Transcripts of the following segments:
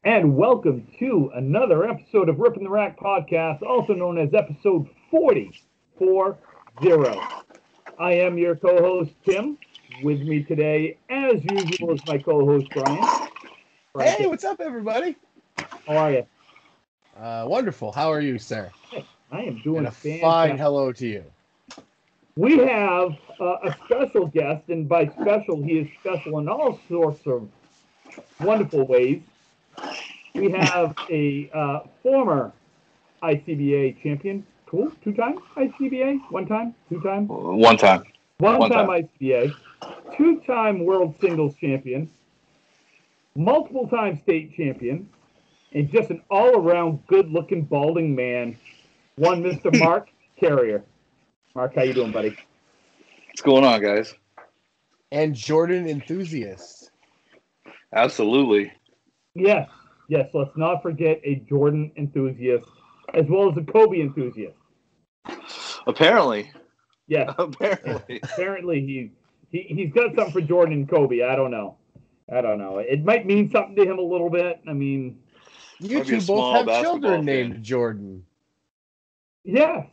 and welcome to another episode of Ripping the Rack Podcast, also known as episode 40. I am your co-host, Tim. With me today, as usual, is my co-host, Brian. Hey, what's up, everybody? How are you? Wonderful. How are you, sir? Hey, I am doing And a fantastic. fine hello to you. We have a special guest, and by special, he is special in all sorts of wonderful ways. We have a former ICBA champion. Cool. Two-time ICBA? One time? Two-time? One time. One-time ICBA. Two-time world singles champion. Multiple-time state champion. And just an all-around good-looking balding man. One Mr. Mark Carrier. Mark, how you doing, buddy? What's going on, guys? And Jordan enthusiast. Absolutely. Yes, let's not forget a Jordan enthusiast, as well as a Kobe enthusiast. Apparently. Yes. Apparently he's got something for Jordan and Kobe. I don't know. It might mean something to him a little bit. I mean, you two both have children named Jordan. Yes.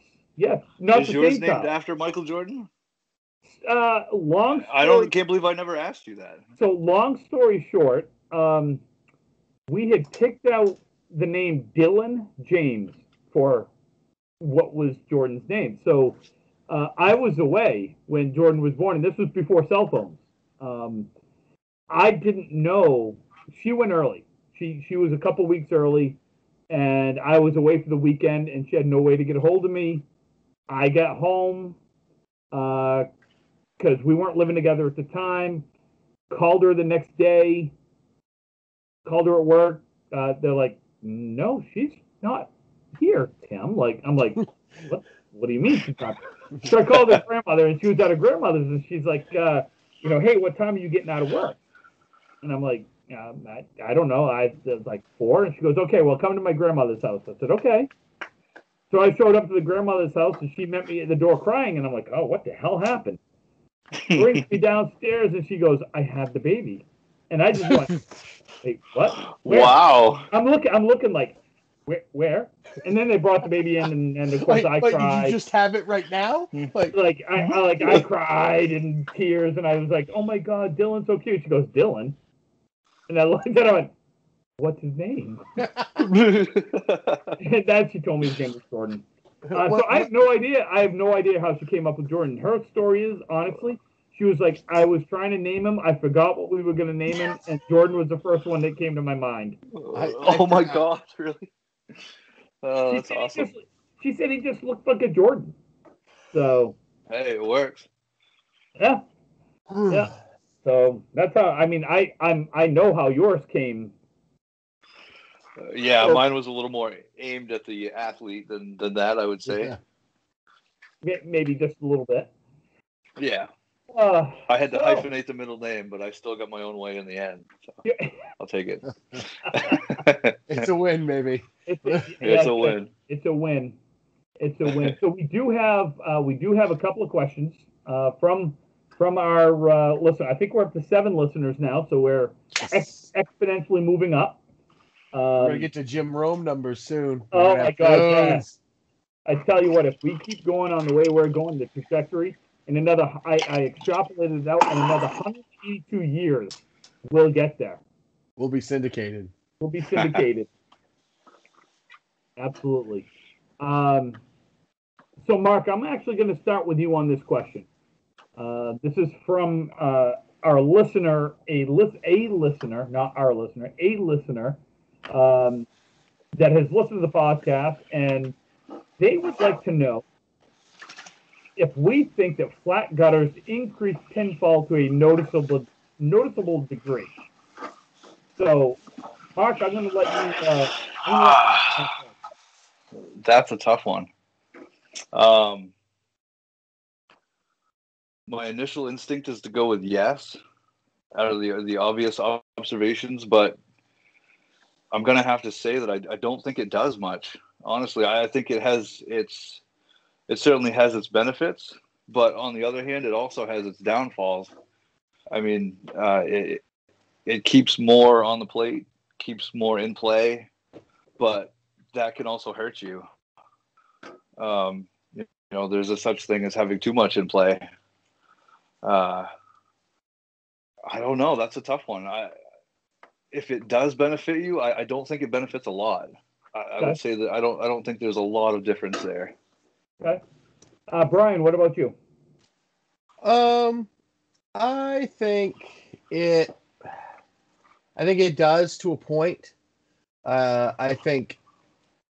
Not Is yours named after Michael Jordan? Can't believe I never asked you that. So long story short, we had picked out the name Dylan James for what was Jordan's name. So I was away when Jordan was born, and this was before cell phones. I didn't know. She went early. She was a couple weeks early, and I was away for the weekend, and she had no way to get a hold of me. I got home because we weren't living together at the time. Called her the next day. Called her at work. They're like, "No, she's not here, Tim." I'm like, "What? What do you mean she's not?" So I called her grandmother, and she was at her grandmother's, and she's like, "Hey, what time are you getting out of work?" And I'm like, I don't know. It was like 4, and she goes, "Okay, well, come to my grandmother's house." I said, "Okay." So I showed up to the grandmother's house, and she met me at the door crying, and I'm like, "Oh, what the hell happened?" Brings me downstairs, and she goes, "I had the baby," and I just went, "Wait, what? Where?" Wow. I'm looking like, where? And then they brought the baby in, and of course I cried. Did you just have it right now? I cried in tears, and I was like, "Oh my God, Dylan's so cute." She goes, "Dylan," and I looked at her and went, "What's his name?" And then she told me his name was Jordan. So I have no idea. I have no idea how she came up with Jordan. Her story is, honestly, she was like, "I was trying to name him. I forgot what we were going to name him, and Jordan was the first one that came to my mind." Oh my God, really? Oh, that's awesome. She said he just looked like a Jordan. So hey, it works. Yeah. So that's how. I mean, I know how yours came. Mine was a little more aimed at the athlete than that, I would say. Yeah. Maybe just a little bit. Yeah. I had to hyphenate the middle name, but I still got my own way in the end. So I'll take it. It's a win, baby. It's a win. It's a win. So we do have a couple of questions from our listener. I think we're up to 7 listeners now, so we're exponentially moving up. We're gonna get to Jim Rome numbers soon. Oh my God! Yeah. I tell you what, if we keep going on the way we're going, the trajectory, in another, I extrapolated it out in another 182 years, we'll get there. We'll be syndicated. Absolutely. So, Mark, I'm actually going to start with you on this question. This is from our listener, a listener, not our listener, a listener that has listened to the podcast, and they would like to know if we think that flat gutters increase pinfall to a noticeable degree. So, Mark, I'm going to let you. That's a tough one. My initial instinct is to go with yes, out of the obvious observations, but I'm going to have to say that I don't think it does much. Honestly, I think it certainly has its benefits, but on the other hand, it also has its downfalls. I mean, it keeps more on the plate. keeps more in play, but that can also hurt you. There's a such thing as having too much in play. I don't know. That's a tough one. If it does benefit you, I don't think it benefits a lot. I would say that I don't think there's a lot of difference there. Okay. Brian, what about you? I think it does to a point. I think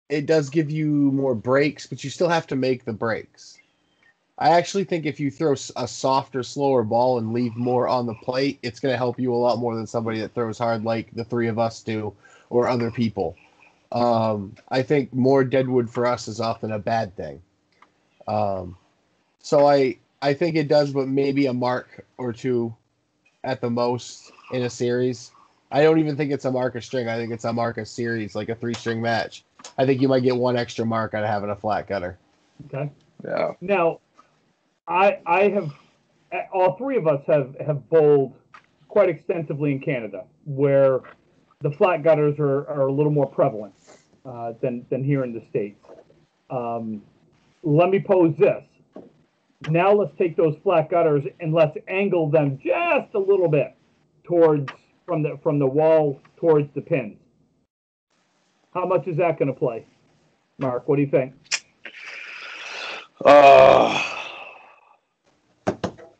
it does give you more breaks, but you still have to make the breaks. I actually think if you throw a softer, slower ball and leave more on the plate, it's going to help you a lot more than somebody that throws hard like the three of us do or other people. I think more deadwood for us is often a bad thing. So I think it does, but maybe a mark or two at the most in a series. I don't even think it's a mark a string. I think it's a mark a series, like a 3-string match. I think you might get one extra mark out of having a flat gutter. Okay. Yeah. Now, I have, all three of us have bowled quite extensively in Canada, where the flat gutters are a little more prevalent than here in the States. Let me pose this. Now let's take those flat gutters and let's angle them just a little bit from the wall towards the pins. How much is that going to play? Mark, what do you think?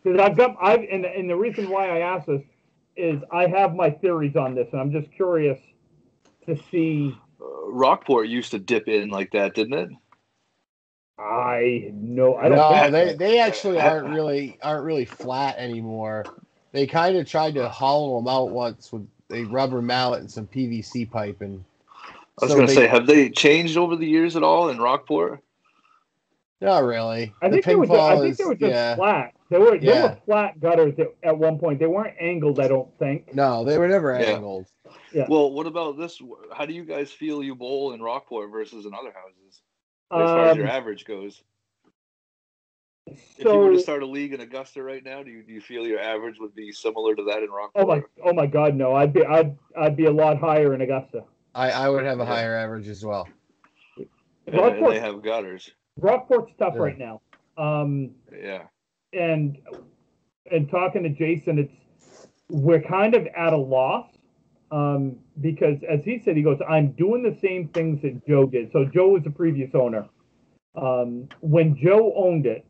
Because and the reason why I ask this is I have my theories on this, and I'm just curious to see. Rockport used to dip in like that, didn't it? I don't. No, they actually aren't really flat anymore. They kind of tried to hollow them out once with a rubber mallet and some PVC pipe, and I was going to say, have they changed over the years at all in Rockport? Not really. I think they were just flat. They were flat gutters at one point. They weren't angled, I don't think. No, they were never angled. Yeah. Well, what about this? How do you guys feel you bowl in Rockport versus in other houses, as far as your average goes? If you were to start a league in Augusta right now, do you feel your average would be similar to that in Rockport? Oh my God, no! I'd be a lot higher in Augusta. I would have a higher average as well. And they have gutters. Rockport's tough right now. Yeah. And talking to Jason, we're kind of at a loss because, as he said, he goes, I'm doing the same things that Joe did. So Joe was the previous owner. When Joe owned it,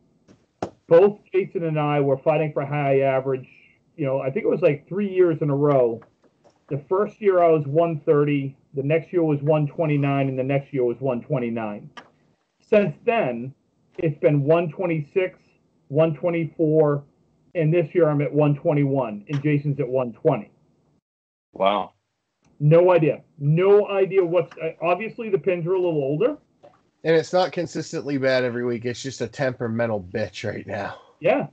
both Jason and I were fighting for high average. I think it was like 3 years in a row. The first year I was 130, the next year was 129, and the next year was 129. Since then, it's been 126, 124, and this year I'm at 121, and Jason's at 120. Wow. No idea what's... Obviously, the pins are a little older. And it's not consistently bad every week. It's just a temperamental bitch right now. Yeah.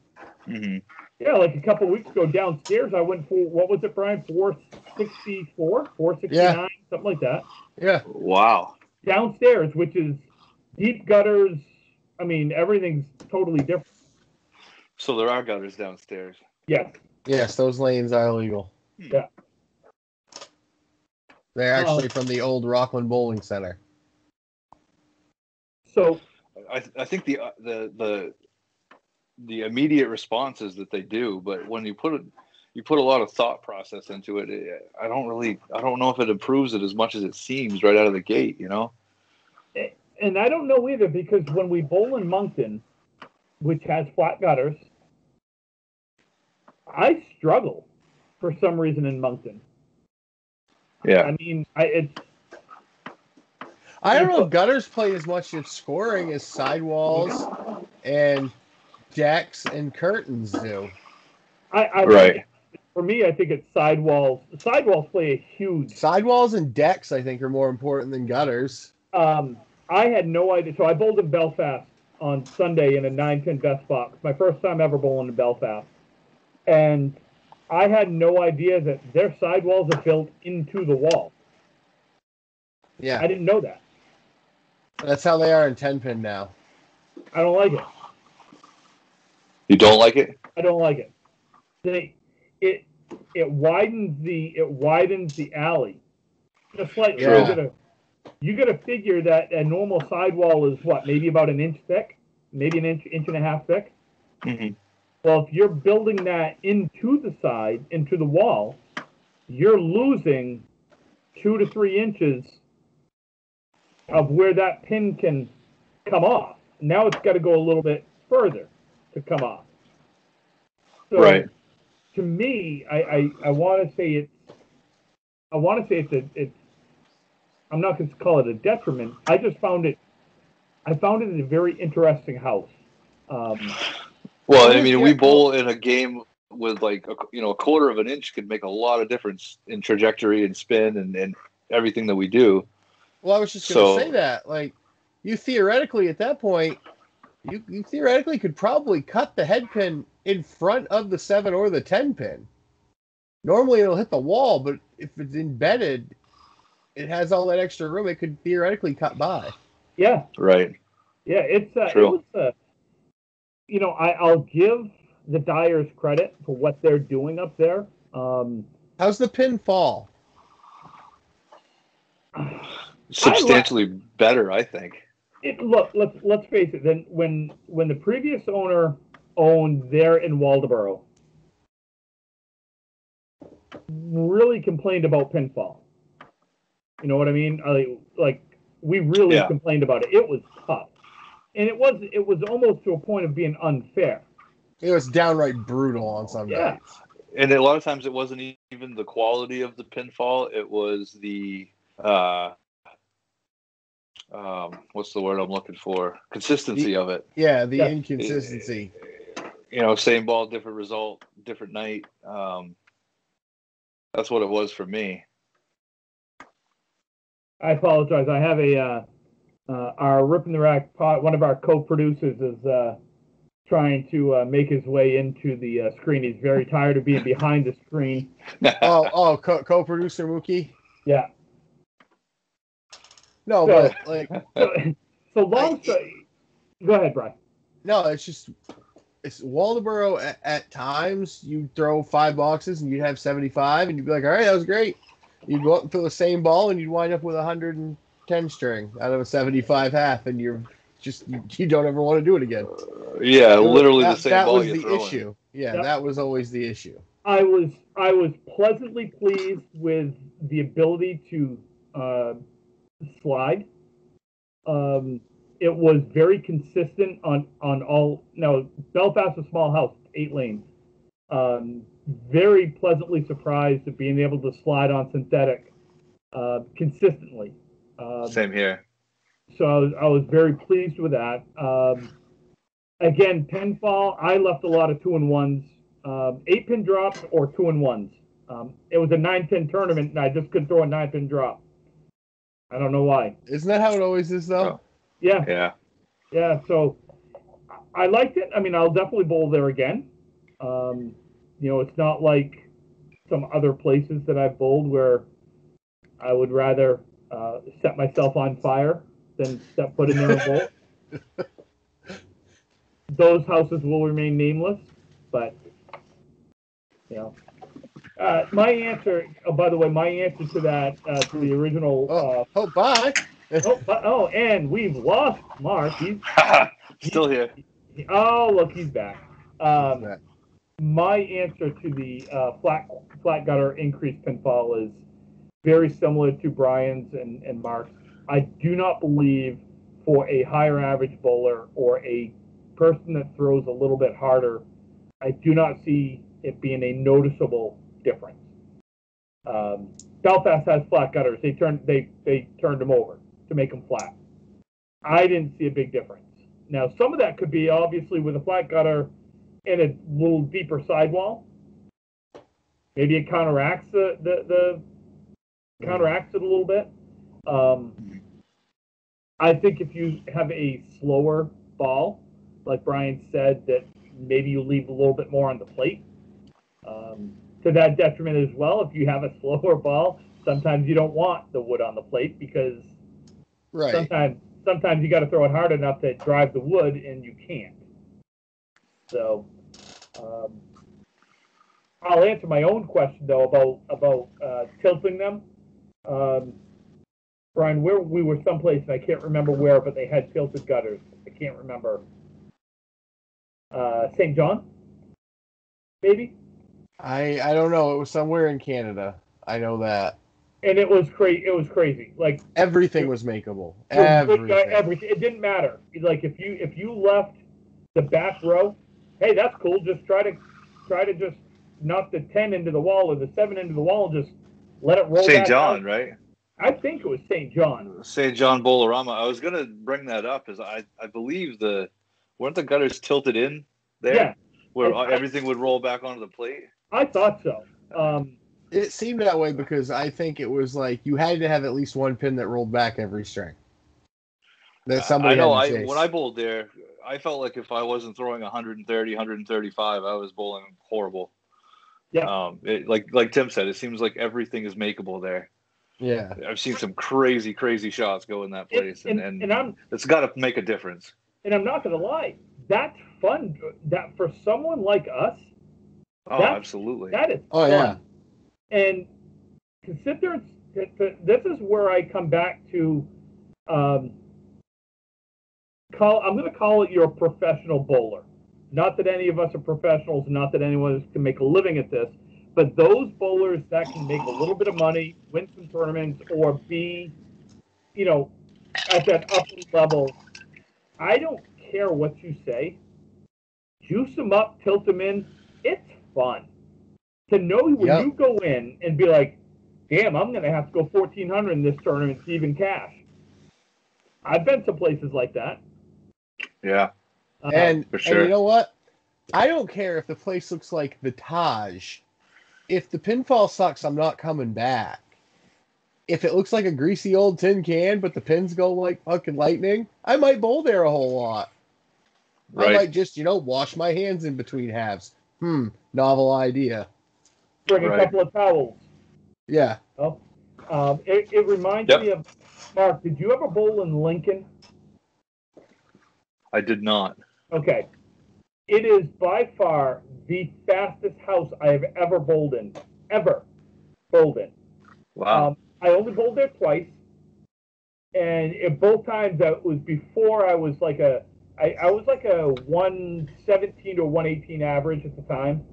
Mm-hmm. Yeah, like a couple of weeks ago downstairs, I went for, what was it, Brian? 464? 469? Something like that. Yeah. Wow. Downstairs, which is deep gutters. I mean, everything's totally different. So there are gutters downstairs. Yes. Yes, those lanes are illegal. Yeah. They're actually from the old Rockland Bowling Center. So I think the immediate response is that they do, but when you put a lot of thought process into it, I don't know if it improves it as much as it seems right out of the gate, And I don't know either, because when we bowl in Moncton, which has flat gutters, I struggle for some reason in Moncton. Yeah. I mean, I don't know if gutters play as much of scoring as sidewalls and decks and curtains do. Right. For me, I think it's sidewalls. Sidewalls play a huge... Sidewalls and decks, I think, are more important than gutters. I had no idea. So I bowled in Belfast on Sunday in a 9-pin best box. My first time ever bowling in Belfast. And I had no idea that their sidewalls are built into the wall. Yeah. I didn't know that. That's how they are in 10-pin now. I don't like it. You don't like it? I don't like it. It widens the alley Just slightly. Yeah. You gotta figure that a normal sidewall is what, maybe about an inch thick, maybe an inch and a half thick. Mm-hmm. Well, if you're building that into the wall, you're losing 2 to 3 inches of where that pin can come off. Now it's got to go a little bit further to come off. So, Right. to me, I want to say it's I'm not going to call it a detriment. I found it a very interesting house. Well, I mean, we bowl in a game with like a quarter of an inch could make a lot of difference in trajectory and spin and everything that we do. Well, I was just going to say that. Like, you theoretically at that point, you theoretically could probably cut the head pin in front of the 7 or the 10 pin. Normally it'll hit the wall, but if it's embedded, it has all that extra room. It could theoretically cut by. Yeah. Right. Yeah, True. I'll give the Dyers credit for what they're doing up there. How's the pin fall? Substantially better, I think. Look, let's face it. Then when the previous owner owned there in Waldoboro, really complained about pinfall. You know what I mean? We really complained about it. It was tough, and it was almost to a point of being unfair. It was downright brutal on some nights. And a lot of times it wasn't even the quality of the pinfall. It was the what's the word I'm looking for? Consistency of it. Yeah, the inconsistency. Same ball, different result, different night. That's what it was for me. I apologize. I have our Rip in the Rack pod. One of our co-producers is trying to make his way into the screen. He's very tired of being behind the screen. Co-producer Mookie? Yeah. No, but like... So long story... Go ahead, Brian. No, it's Waldoboro at times. You throw 5 boxes and you'd have 75 and you'd be like, all right, that was great. You'd go up and throw the same ball and you'd wind up with 110 string out of a 75 half, and you don't ever want to do it again. Yeah, literally the same ball. That was the issue. Yeah, that was always the issue. I was pleasantly pleased with the ability to slide. It was very consistent on all. Now, Belfast is a small house, 8 lanes. Very pleasantly surprised at being able to slide on synthetic consistently. Same here. So I was very pleased with that. Again, pinfall, I left a lot of 2-in-1s, 8-pin drops or 2-in-1s. It was a 9-pin tournament, and I just couldn't throw a 9-pin drop. I don't know why. Isn't that how it always is, though? Oh. Yeah. Yeah. So I liked it. I mean, I'll definitely bowl there again. It's not like some other places that I've bowled where I would rather set myself on fire than step foot in there and bowl. Those houses will remain nameless, but my answer. Oh, by the way, my answer to that to the original. Bye. And we've lost Mark. He's still here. Look, he's back. My answer to the flat gutter increased pinfall is very similar to Brian's and Mark's. I do not believe for a higher average bowler or a person that throws a little bit harder, I do not see it being a noticeable difference. Belfast has flat gutters. They turned them over to make them flat. I didn't see a big difference. Now, some of that could be obviously with a flat gutter and a little deeper sidewall. Maybe it counteracts counteracts it a little bit. I think if you have a slower ball, like Brian said, that maybe you leave a little bit more on the plate. To that detriment as well, if you have a slower ball, sometimes you don't want the wood on the plate because sometimes you got to throw it hard enough to drive the wood, and you can't. So I'll answer my own question though about tilting them. Brian, where we were someplace, and I can't remember where, but they had tilted gutters. I can't remember. St. John, maybe? I don't know. It was somewhere in Canada. I know that. And it was crazy. It was crazy. Like everything was makeable. Everything. It didn't matter. Like if you left the back row, hey, that's cool. Just try to just knock the 10 into the wall or the 7 into the wall and just let it roll. St. John, right? I think it was St. John. St. John Bolorama. I was gonna bring that up, as I believe weren't the gutters tilted in there, yeah, where everything would roll back onto the plate. I thought so. It seemed that way because I think it was like you had to have at least one pin that rolled back every string. That somebody I know. had to chase. When I bowled there, I felt like if I wasn't throwing 130, 135, I was bowling horrible. Yeah. Like Tim said, it seems like everything is makeable there. Yeah. I've seen some crazy shots go in that place, and it's got to make a difference. And I'm not going to lie, that's fun. That for someone like us. Oh, absolutely. That is fun. Yeah. And to sit there, this is where I come back to. I'm going to call it your professional bowler. Not that any of us are professionals, not that anyone can make a living at this, but those bowlers that can make a little bit of money, win some tournaments, or be, at that upper level. I don't care what you say. Juice them up, tilt them in. It's fun. To know when you go in and be like, damn, I'm going to have to go 1,400 in this tournament to even cash. I've been to places like that. Yeah. And for sure. And you know what? I don't care if the place looks like the Taj. If the pinfall sucks, I'm not coming back. If it looks like a greasy old tin can, but the pins go like fucking lightning, I might bowl there a whole lot. Right. I might just, wash my hands in between halves. Novel idea. Bring a couple of towels. Yeah. Oh, it reminds me of, Mark, did you ever bowl in Lincoln? I did not. Okay. It is by far the fastest house I have ever bowled in. Ever bowled in. Wow. I only bowled there twice. And at both times that was before I was like I was like a 117 or 118 average at the time.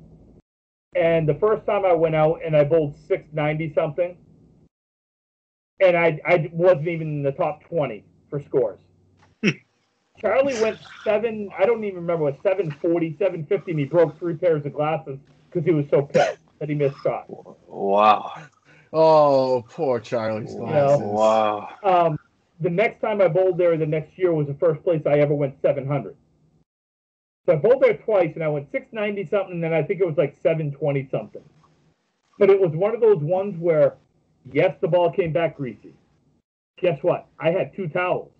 And the first time I went out and I bowled 690 something. And I wasn't even in the top 20 for scores. Charlie went I don't even remember, what, 740, 750, and he broke 3 pairs of glasses because he was so pissed that he missed shots. Wow. Oh, poor Charlie's glasses. Wow. The next time I bowled there the next year was the first place I ever went 700. So I bowled there twice, and I went 690 something, and then I think it was like 720 something. But it was one of those ones where, yes, the ball came back greasy. Guess what? I had 2 towels.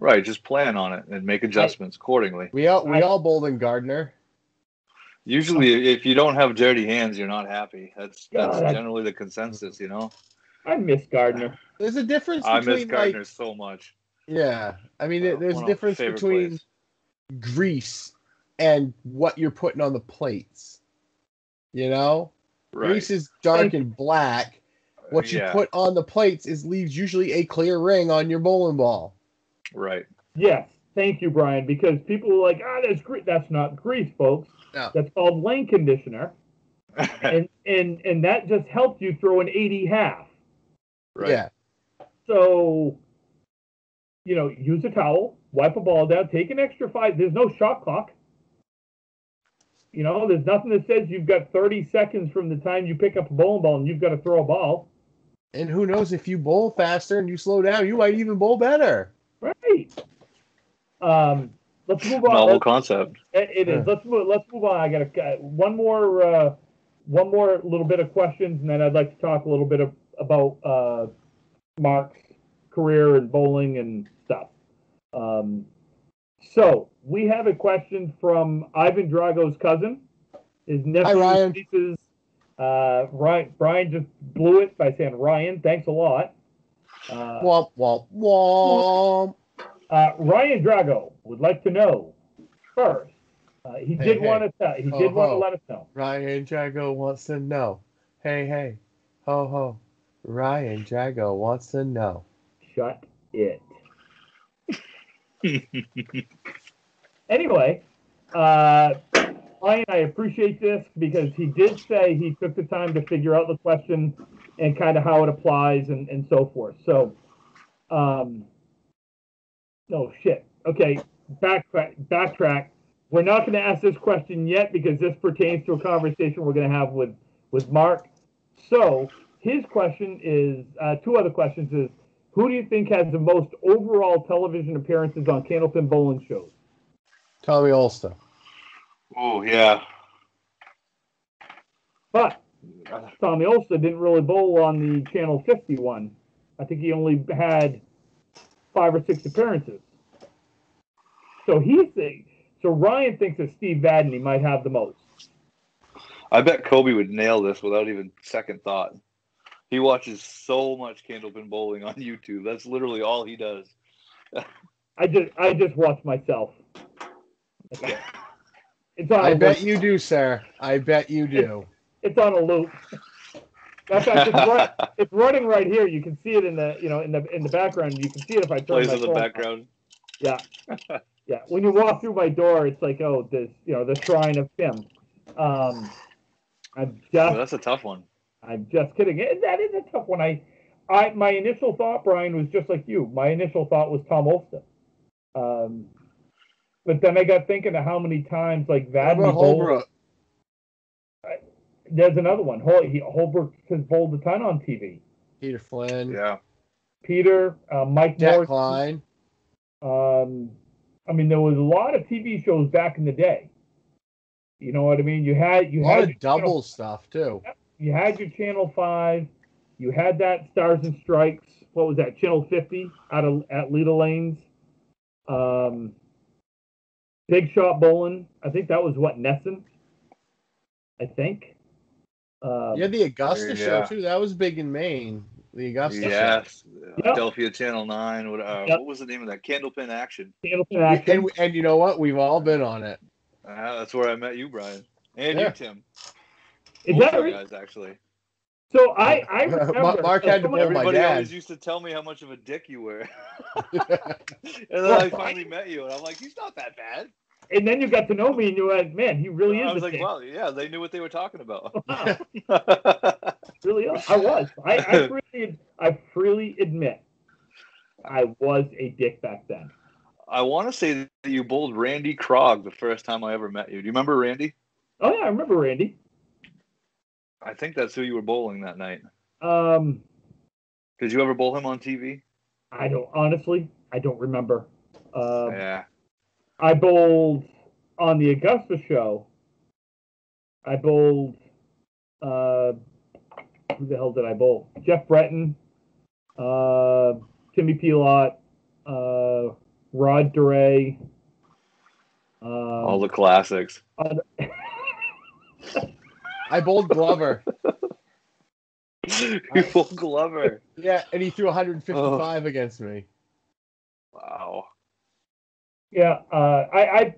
Right, just plan on it and make adjustments accordingly. We all bowled in Gardner. Usually, if you don't have dirty hands, you're not happy. That's generally the consensus, I miss Gardner. There's a difference between, I miss Gardner so much. Yeah. I mean, there's a difference between grease and what you're putting on the plates. Right. Grease is dark and black. What you put on the plates leaves usually a clear ring on your bowling ball. Right. Yes. Thank you, Brian, because people are like, that's grease. That's not grease, folks. No. That's called lane conditioner. and that just helps you throw an 80 half. Right. Yeah. So, use a towel, wipe a ball down, take an extra 5. There's no shot clock. There's nothing that says you've got 30 seconds from the time you pick up a bowling ball and you've got to throw a ball. And who knows, if you bowl faster and you slow down, you might even bowl better. Right. Let's move on. Novel concept. It is. Let's move on. I got one more little bit of questions, and then I'd like to talk a little bit about Mark's career and bowling and stuff. So we have a question from Ivan Drago's cousin. His nephew. Hi, Ryan. Brian just blew it by saying Ryan. Thanks a lot. Womp, womp, womp. Ryan Drago would like to know first. He did want to let us know. Ryan Drago wants to know. Hey, ho, ho. Ryan Jago wants to know. Shut it. Anyway, Ryan, I appreciate this because he did say he took the time to figure out the question and kind of how it applies and so forth. So, no shit. Okay, backtrack. We're not going to ask this question yet because this pertains to a conversation we're going to have with Mark. So his question is, two other questions is, who do you think has the most overall television appearances on Candlepin bowling shows? Tommy Ulster. Oh, yeah. But Tommy Ulster didn't really bowl on the Channel 50 one. I think he only had 5 or 6 appearances. So Ryan thinks that Steve Vadney might have the most. I bet Kobe would nail this without even second thought. He watches so much Candlepin bowling on YouTube. That's literally all he does. I just watch myself. Okay. I bet you do, sir. I bet you do. It's on a loop. In fact, it's running right here. You can see it in the background. You can see it if I turn Plays my in the phone background. on. Yeah, yeah. When you walk through my door, it's like, oh, the shrine of Tim. That's a tough one. I'm just kidding. That is a tough one. My initial thought, Brian, was just like you. My initial thought was Tom Olsten. But then I got thinking of how many times like Vadney bowled. There's another one. Holbrook has bowled a ton on TV. Peter Flynn. Yeah. Peter, Mike Jack Morrison. Klein. I mean, there was a lot of TV shows back in the day. You know what I mean? You had a lot of double stuff too. You had your Channel 5. You had that Stars and Strikes. What was that? Channel 50 at Leda Lanes. Big Shot Bowling. I think that was Nesson. I think. You had the Augusta show too. That was big in Maine. The Augusta yes. show. Philadelphia Channel 9. What was the name of that? Candlepin Action. Candlepin Action. And you know what? We've all been on it. That's where I met you, Brian. And you, Tim. Is that right? Guys, actually. So I remember. Mark had to bowl my dad. Everybody always used to tell me how much of a dick you were. And then I finally met you, and I'm like, he's not that bad. And then you got to know me, and you were like, man, he really is. I was like, wow, yeah, they knew what they were talking about. Wow. Really, I was. I freely admit, I was a dick back then. I want to say that you bowled Randy Krog the first time I ever met you. Do you remember Randy? Oh yeah, I remember Randy. I think that's who you were bowling that night. Did you ever bowl him on TV? I don't remember. Yeah. I bowled on the Augusta show. I bowled. Who the hell did I bowl? Jeff Breton, Timmy Pielot, Rod Duray. All the classics. I bowled Glover. You bowled Glover. Yeah, and he threw 155 against me. Wow. Yeah, I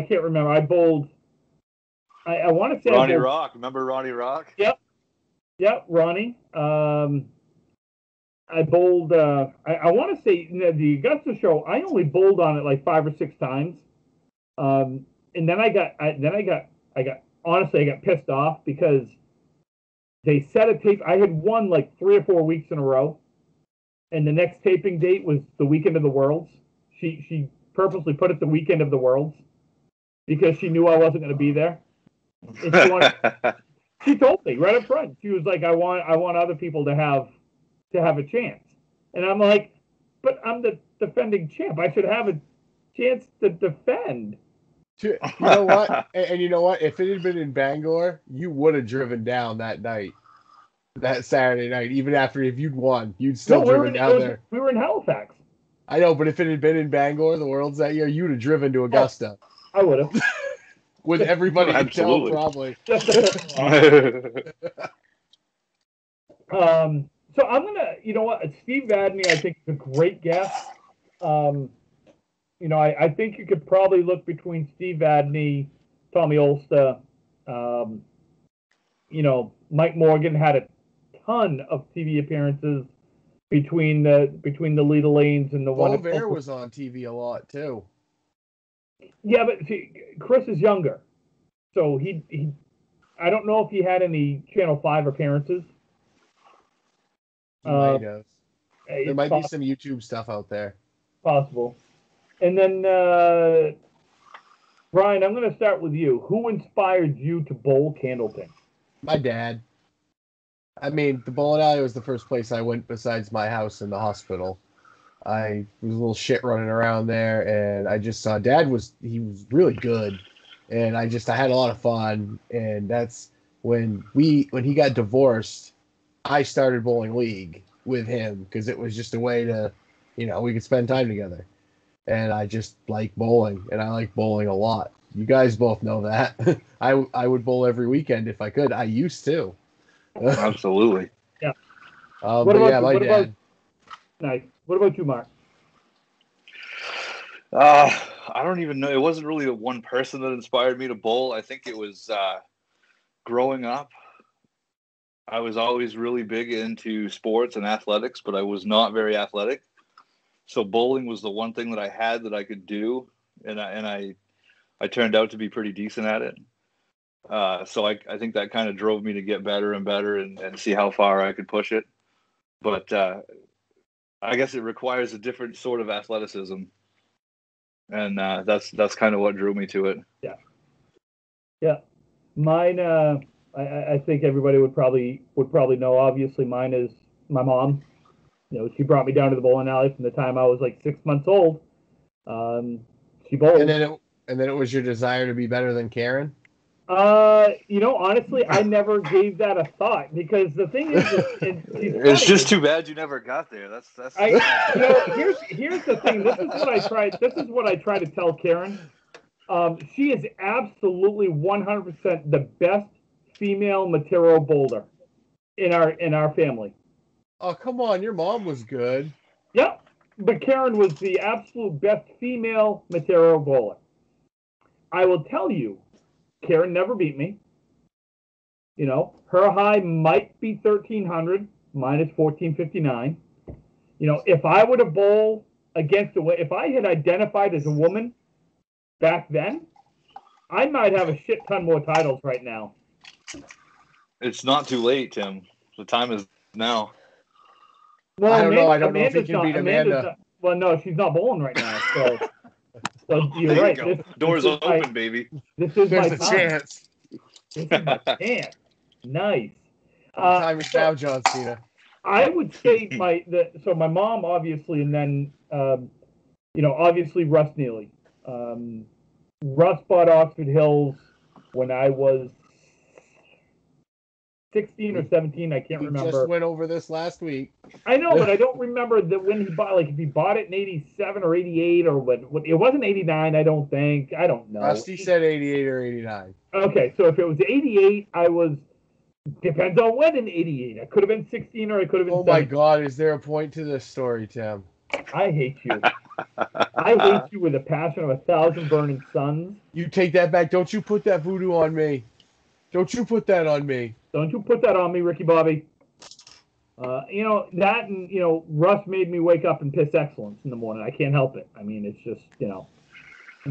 can't remember. I bowled. I want to say Ronnie Rock. Remember Ronnie Rock? Yep, Ronnie. I bowled. I want to say the Augusta show. I only bowled on it like 5 or 6 times. And then I got pissed off because they set a tape. I had won like 3 or 4 weeks in a row, and the next taping date was the weekend of the Worlds. She purposely put it the weekend of the Worlds because she knew I wasn't going to be there. And she told me right up front. She was like, "I want other people to have a chance," and I'm like, "But I'm the defending champ. I should have a chance to defend." You know what? And you know what? If it had been in Bangor, you would have driven down that night, that Saturday night. Even if you'd won, you'd still driven down there. We were in Halifax. I know, but if it had been in Bangor, the Worlds that year, you'd have driven to Augusta. I would have. With everybody in tow, probably. So I'm gonna, you know what? Steve Vadney, I think, is a great guess. I think you could probably look between Steve Vadney, Tommy Ulster. Mike Morgan had a ton of TV appearances between the Leda Lanes and the one. Bear was on TV a lot too. Yeah, but see, Chris is younger, so he I don't know if he had any Channel 5 appearances. He might have. There might be some YouTube stuff out there. Possible. And then, Brian, I'm going to start with you. Who inspired you to bowl Candlepin? My dad. I mean, the bowling alley was the first place I went besides my house and the hospital. I was a little shit running around there, and I just saw Dad he was really good, and I had a lot of fun, and that's when he got divorced, I started bowling league with him because it was just a way to, we could spend time together, and I just like bowling, and I like bowling a lot. You guys both know that. I would bowl every weekend if I could. I used to. Absolutely. Yeah. My dad. Nice. What about you, Mark? I don't even know. It wasn't really the one person that inspired me to bowl. I think it was growing up. I was always really big into sports and athletics, but I was not very athletic. So bowling was the one thing that I had that I could do, and I turned out to be pretty decent at it. So I think that kind of drove me to get better and better and see how far I could push it. But I guess it requires a different sort of athleticism, and that's kind of what drew me to it. Yeah. Mine, I think everybody would probably know. Obviously, mine is my mom. She brought me down to the bowling alley from the time I was like 6 months old. She bowled, and then it was your desire to be better than Karen. Honestly, I never gave that a thought because the thing is, it's just too bad you never got there. That's. Here's the thing. This is what I try to tell Karen. She is absolutely 100% the best female material bowler in our family. Oh, come on, your mom was good. Yep, but Karen was the absolute best female material bowler. I will tell you. Karen never beat me. Her high might be 1,300. Mine is 1,459. If I were to bowl against if I had identified as a woman back then, I might have a shit ton more titles right now. It's not too late, Tim. The time is now. Well, I don't know. I don't know if he can beat Amanda. Well, no, she's not bowling right now. So you're right. You Doors open, baby. There's a chance. This is my chance. Nice. Time is now, John Cena. I would say my mom obviously, and then obviously Russ Neely. Russ bought Oxford Hills when I was 16 or 17. I can't remember. We just went over this last week. I know, but I don't remember when he bought. Like if he bought it in 87 or 88 or what. It wasn't 89. I don't think. I don't know. Rusty said 88 or 89. Okay, so if it was 88, I was. Depends on when in 88. I could have been 16 or I could have been. Oh 17. my God! Is there a point to this story, Tim? I hate you. I hate you with a passion of 1,000 burning suns. You take that back. Don't you put that voodoo on me. Don't you put that on me. Don't you put that on me, Ricky Bobby. That and, Russ made me wake up and piss excellence in the morning. I can't help it. I mean, it's just,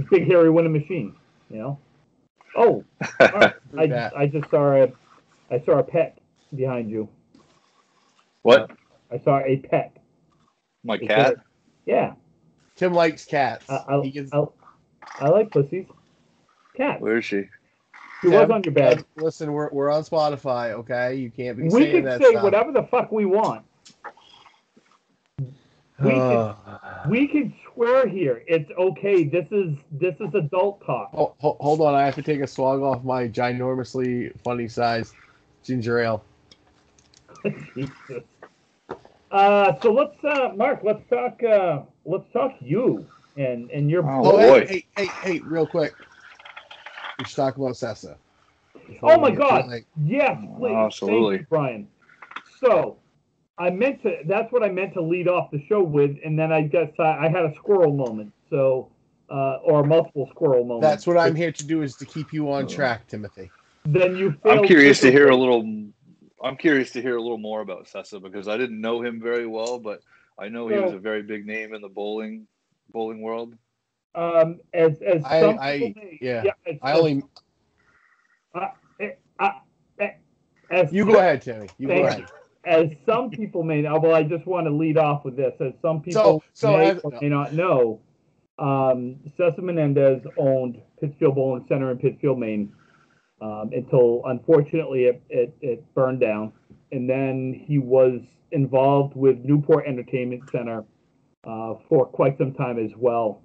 big hairy winning machine, Oh, right. I just saw a pet behind you. What? I saw a pet. My cat? Yeah. Tim likes cats. I like pussies. Cats. Where is she? She was on your bed. Listen, we're on Spotify, okay? You can't be saying that stuff. We can say whatever the fuck we want. We can swear here. It's okay. This is adult talk. Hold on, I have to take a swag off my ginormously funny size ginger ale. Jesus. So let's Mark. Let's talk you and your. Oh boy. Hey, real quick. We should talk about Sessa. Oh my God! Yes, please. Absolutely, thank you, Brian. So, that's what I meant to lead off the show with, and then I guess I had a squirrel moment. So, or multiple squirrel moments. That's what I'm here to do, is to keep you on track, Timothy. Then you failed. I'm curious to hear a little I'm curious to hear a little more about Sessa because I didn't know him very well, but I know he was a very big name in the bowling world. As some people may, yeah. You go ahead, Timmy. You go ahead. As some people may know, well, I just want to lead off with this. As some people may not know, Cesar Menendez owned Pittsfield Bowling Center in Pittsfield, Maine, until unfortunately it burned down. And then he was involved with Newport Entertainment Center for quite some time as well.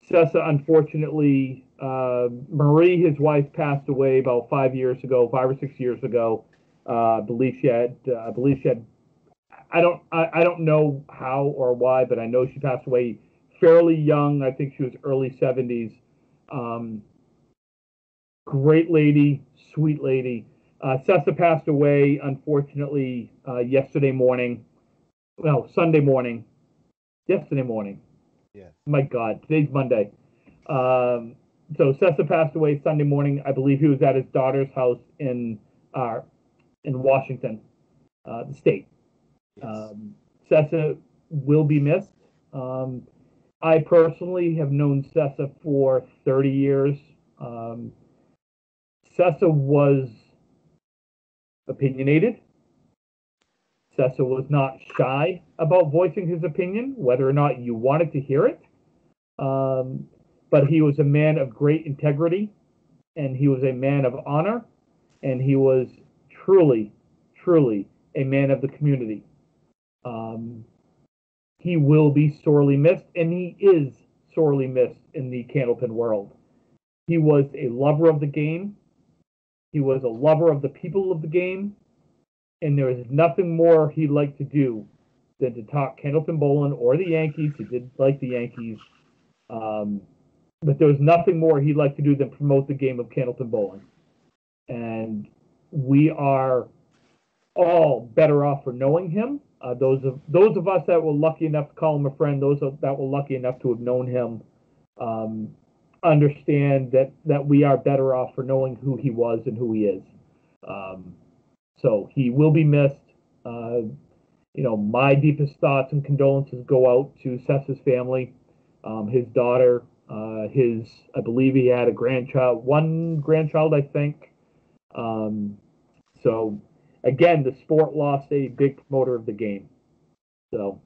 Cesar, unfortunately, Marie, his wife, passed away about 5 or 6 years ago. I believe she had. I don't know how or why, but I know she passed away fairly young. I think she was early 70s. Great lady, sweet lady. Cessa passed away, unfortunately, yesterday morning. Well, Sunday morning. Yesterday morning. Yeah. My God, today's Monday. So Cessa passed away Sunday morning. I believe he was at his daughter's house in Washington, the state. Yes. Cessa will be missed. I personally have known Cessa for 30 years. Cessa was opinionated. Cessa was not shy about voicing his opinion, whether or not you wanted to hear it. But he was a man of great integrity, and he was a man of honor, and he was truly, truly a man of the community. He will be sorely missed, and he is sorely missed in the Candlepin world. He was a lover of the game. He was a lover of the people of the game, and there was nothing more he liked to do than to talk Candlepin bowling or the Yankees. He did like the Yankees, but there was nothing more he liked to do than promote the game of Candlepin bowling. And we are all better off for knowing him. Those of us that were lucky enough to call him a friend, those that were lucky enough to have known him, understand that we are better off for knowing who he was and who he is. So he will be missed. My deepest thoughts and condolences go out to Cessa's family, his daughter, I believe he had one grandchild, I think. So again, the sport lost a big promoter of the game. So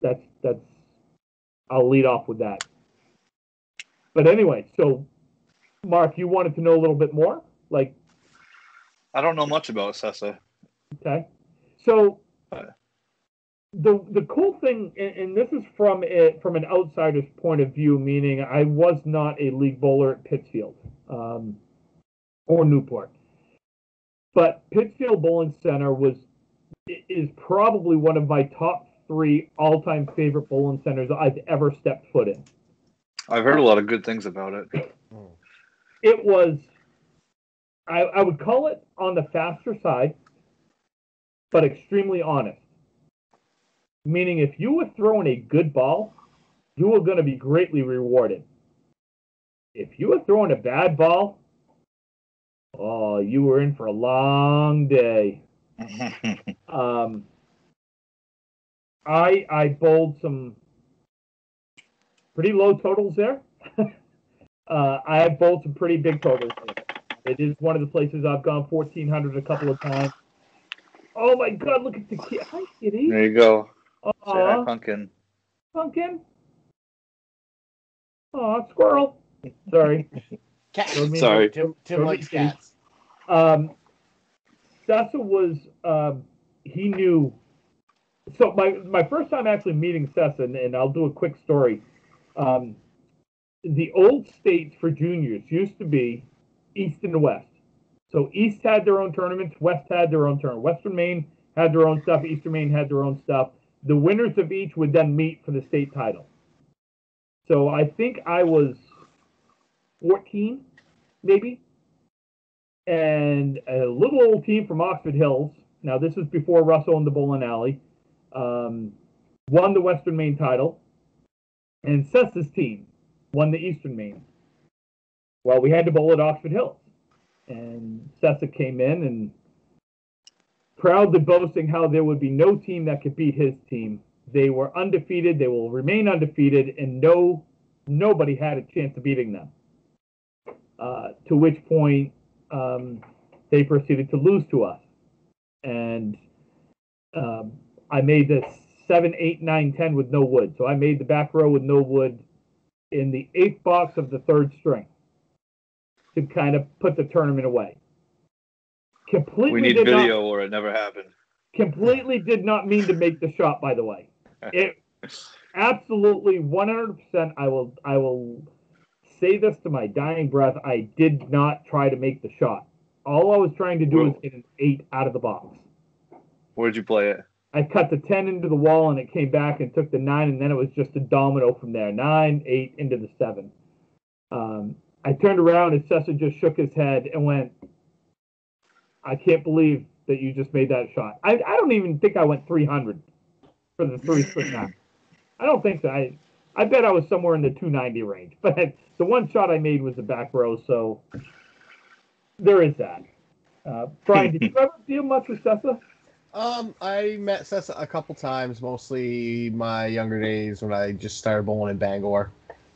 that's I'll lead off with that. But anyway, so Mark, you wanted to know a little bit more? Like, I don't know much about Cessa. Okay. So the cool thing, and this is from an outsider's point of view, meaning I was not a league bowler at Pittsfield or Newport, but Pittsfield Bowling Center is probably one of my top 3 all-time favorite bowling centers I've ever stepped foot in. I've heard a lot of good things about it. It was, I would call it on the faster side, but extremely honest. Meaning if you were throwing a good ball, you were going to be greatly rewarded. If you were throwing a bad ball, oh, you were in for a long day. I bowled some pretty low totals there. I have bowled some pretty big totals there. It is one of the places I've gone 1,400 a couple of times. Oh my God! Look at the kid. Hi, kitty. There you go. Say hi, Pumpkin. Pumpkin. Oh, squirrel. Sorry. Cat. Sorry. Tim likes cats. Cessa was, he knew. So my first time actually meeting Cessa, and I'll do a quick story. The old states for juniors used to be East and West. So East had their own tournaments, West had their own tournament. Western Maine had their own stuff, Eastern Maine had their own stuff. The winners of each would then meet for the state title. So I think I was 14, maybe, and a little old team from Oxford Hills. Now this was before Russ owned the bowling alley. Won the Western Maine title, and Cessa's team won the Eastern Maine. Well, we had to bowl at Oxford Hills, and Cessa came in, and proudly boasting how there would be no team that could beat his team. They were undefeated. They will remain undefeated, and nobody had a chance of beating them. To which point they proceeded to lose to us. And I made this 7, 8, 9, 10 with no wood. So I made the back row with no wood in the 8th box of the 3rd string to kind of put the tournament away. We need video or it never happened. Completely did not mean to make the shot, by the way. It absolutely 100%. I will say this to my dying breath. I did not try to make the shot. All I was trying to do was get an 8 out of the box. Where'd you play it? I cut the 10 into the wall, and it came back and took the 9, and then it was just a domino from there. 9, 8, into the 7. I turned around, and Cesar just shook his head and went, I can't believe that you just made that shot. I don't even think I went 300 for the 3-string nine. I don't think so. I bet I was somewhere in the 290 range. But the one shot I made was the back row, so there is that. Brian, did you ever deal much with Cessa? I met Cessa a couple times, mostly my younger days when I just started bowling in Bangor.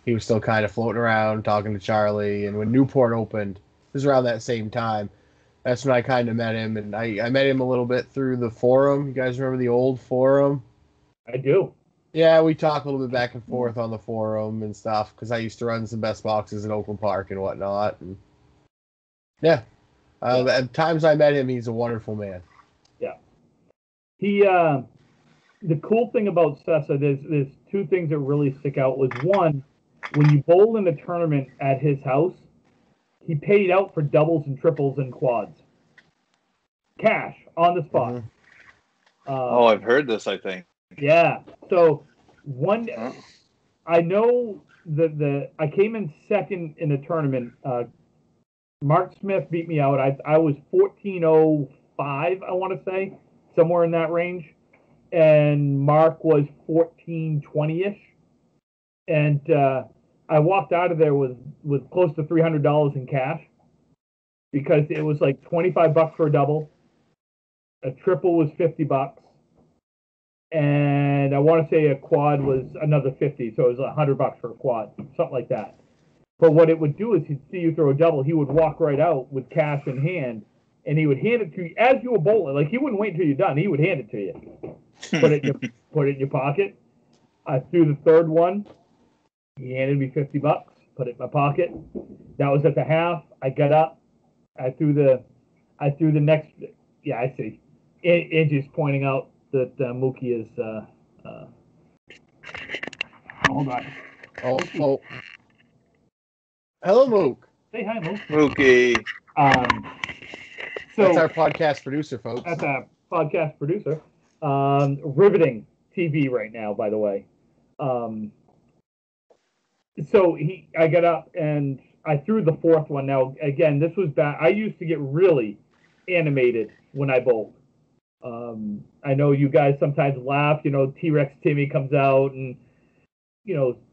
He was still kind of floating around, talking to Charlie, and when Newport opened, it was around that same time. That's when I kind of met him, and I met him a little bit through the forum. You guys remember the old forum? I do. Yeah, we talk a little bit back and forth on the forum and stuff, because I used to run some best boxes in Oakland Park and whatnot. And yeah, at times I met him, he's a wonderful man. Yeah. He, the cool thing about Cessa, there's 2 things that really stick out. Was one, when you bowled in a tournament at his house, he paid out for doubles and triples and quads. Cash, on the spot. Mm-hmm. I've heard this, I think. Yeah. So, I know that I came in second in the tournament. Mark Smith beat me out. I was 14.05, I want to say, somewhere in that range. And Mark was 14.20-ish. And I walked out of there with close to $300 in cash because it was like $25 for a double. A triple was $50. And I want to say a quad was another 50, so it was $100 for a quad, something like that. But what it would do is he'd see you throw a double, he would walk right out with cash in hand, and he would hand it to you as you were bowling. Like, he wouldn't wait until you're done. He would hand it to you. Put it in your pocket. I threw the 3rd one. He handed me $50. Put it in my pocket. That was at the half. I got up. I threw the next. Yeah, I see. Angie's pointing out that Mookie is. Hold on. Oh. Hello, Mook. Say hi, Mook. Mookie. So that's our podcast producer, folks. That's our podcast producer. Riveting TV right now, by the way. So I got up and I threw the 4th one. Now, again, this was bad. I used to get really animated when I bowled. I know you guys sometimes laugh. T-Rex Timmy comes out and,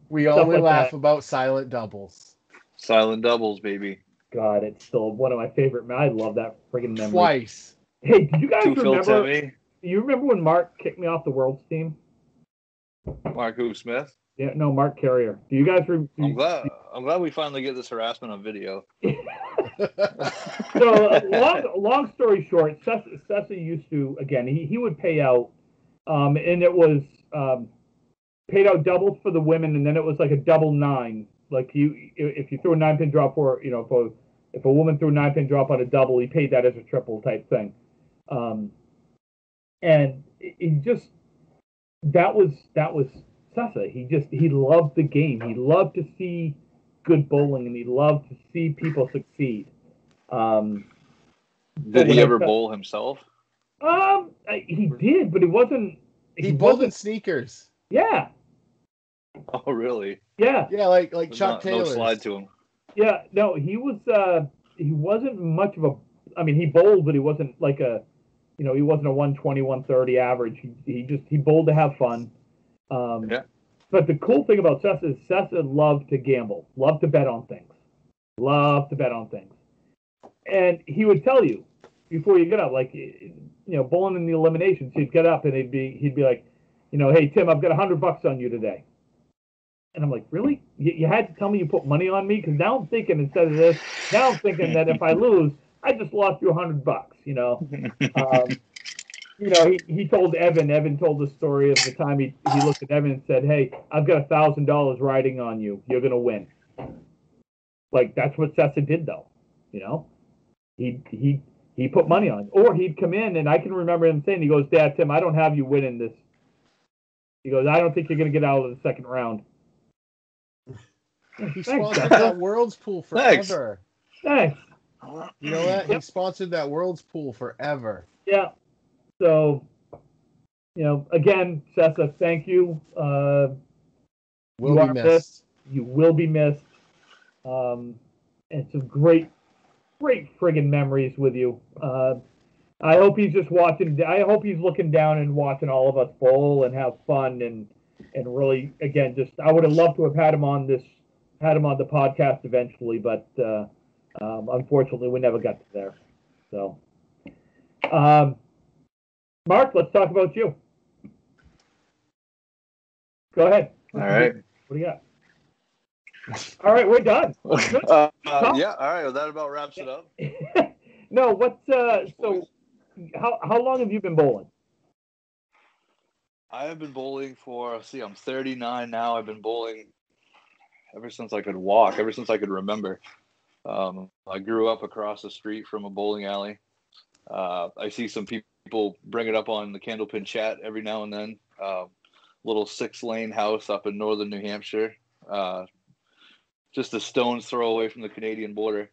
we only like laugh that. about silent doubles. Silent doubles, baby. God, it's still one of my favorite. I love that friggin' memory. Twice. Hey, did you guys remember? Timmy. You remember when Mark kicked me off the World's team? Mark who, Smith? Yeah, no, Mark Carrier. Do you guys I'm glad we finally get this harassment on video. So, long story short, Cessa used to, again, he would pay out, and it was paid out doubles for the women, and then it was like a double 9. Like, if you threw a 9-pin drop for, if a woman threw a 9-pin drop on a double, he paid that as a triple type thing. And he just, that was Cessa. He loved the game. He loved to see good bowling, and he loved to see people succeed. Did he ever bowl himself? He did, but he wasn't. He bowled in sneakers. Yeah. Oh, really? Yeah. Yeah, like Chuck Taylor. No slide to him. Yeah. No, he was. He wasn't much of a. I mean, he bowled, but he wasn't like a. He wasn't a 120, 130 average. He bowled to have fun. Yeah. But the cool thing about Cessa is Cessa loved to gamble, loved to bet on things. And he would tell you before you get up, like, bowling in the eliminations, he'd get up and he'd be like, hey Tim, I've got $100 on you today. And I'm like, really? You had to tell me you put money on me? Because now I'm thinking instead of this, now I'm thinking that if I lose, I just lost you $100. He told Evan. Evan told the story of the time he looked at Evan and said, "Hey, I've got $1,000 riding on you. You're gonna win." Like that's what Sessa did, though. He put money on, or he'd come in, and I can remember him saying, "He goes, Dad, Tim, I don't have you winning this." He goes, "I don't think you're gonna get out of the second round." He sponsored that World's Pool forever. Thanks. You know that? He sponsored that World's Pool forever. Yeah. So, again, Sessa, thank you. Will be missed. You will be missed. And some great friggin' memories with you. I hope he's just watching. I hope he's looking down and watching all of us bowl and have fun and really, again, just I would have loved to have had him on the podcast eventually, but unfortunately we never got to there. So, Mark, let's talk about you. Go ahead. All right. What do you got? All right, we're done. Yeah. All right. Well, that about wraps it up. No. What's so? How long have you been bowling? I have been bowling for. I'm 39 now. I've been bowling ever since I could walk. Ever since I could remember. I grew up across the street from a bowling alley. I see some people bring it up on the Candlepin chat every now and then. Little 6-lane house up in northern New Hampshire. Just a stone's throw away from the Canadian border.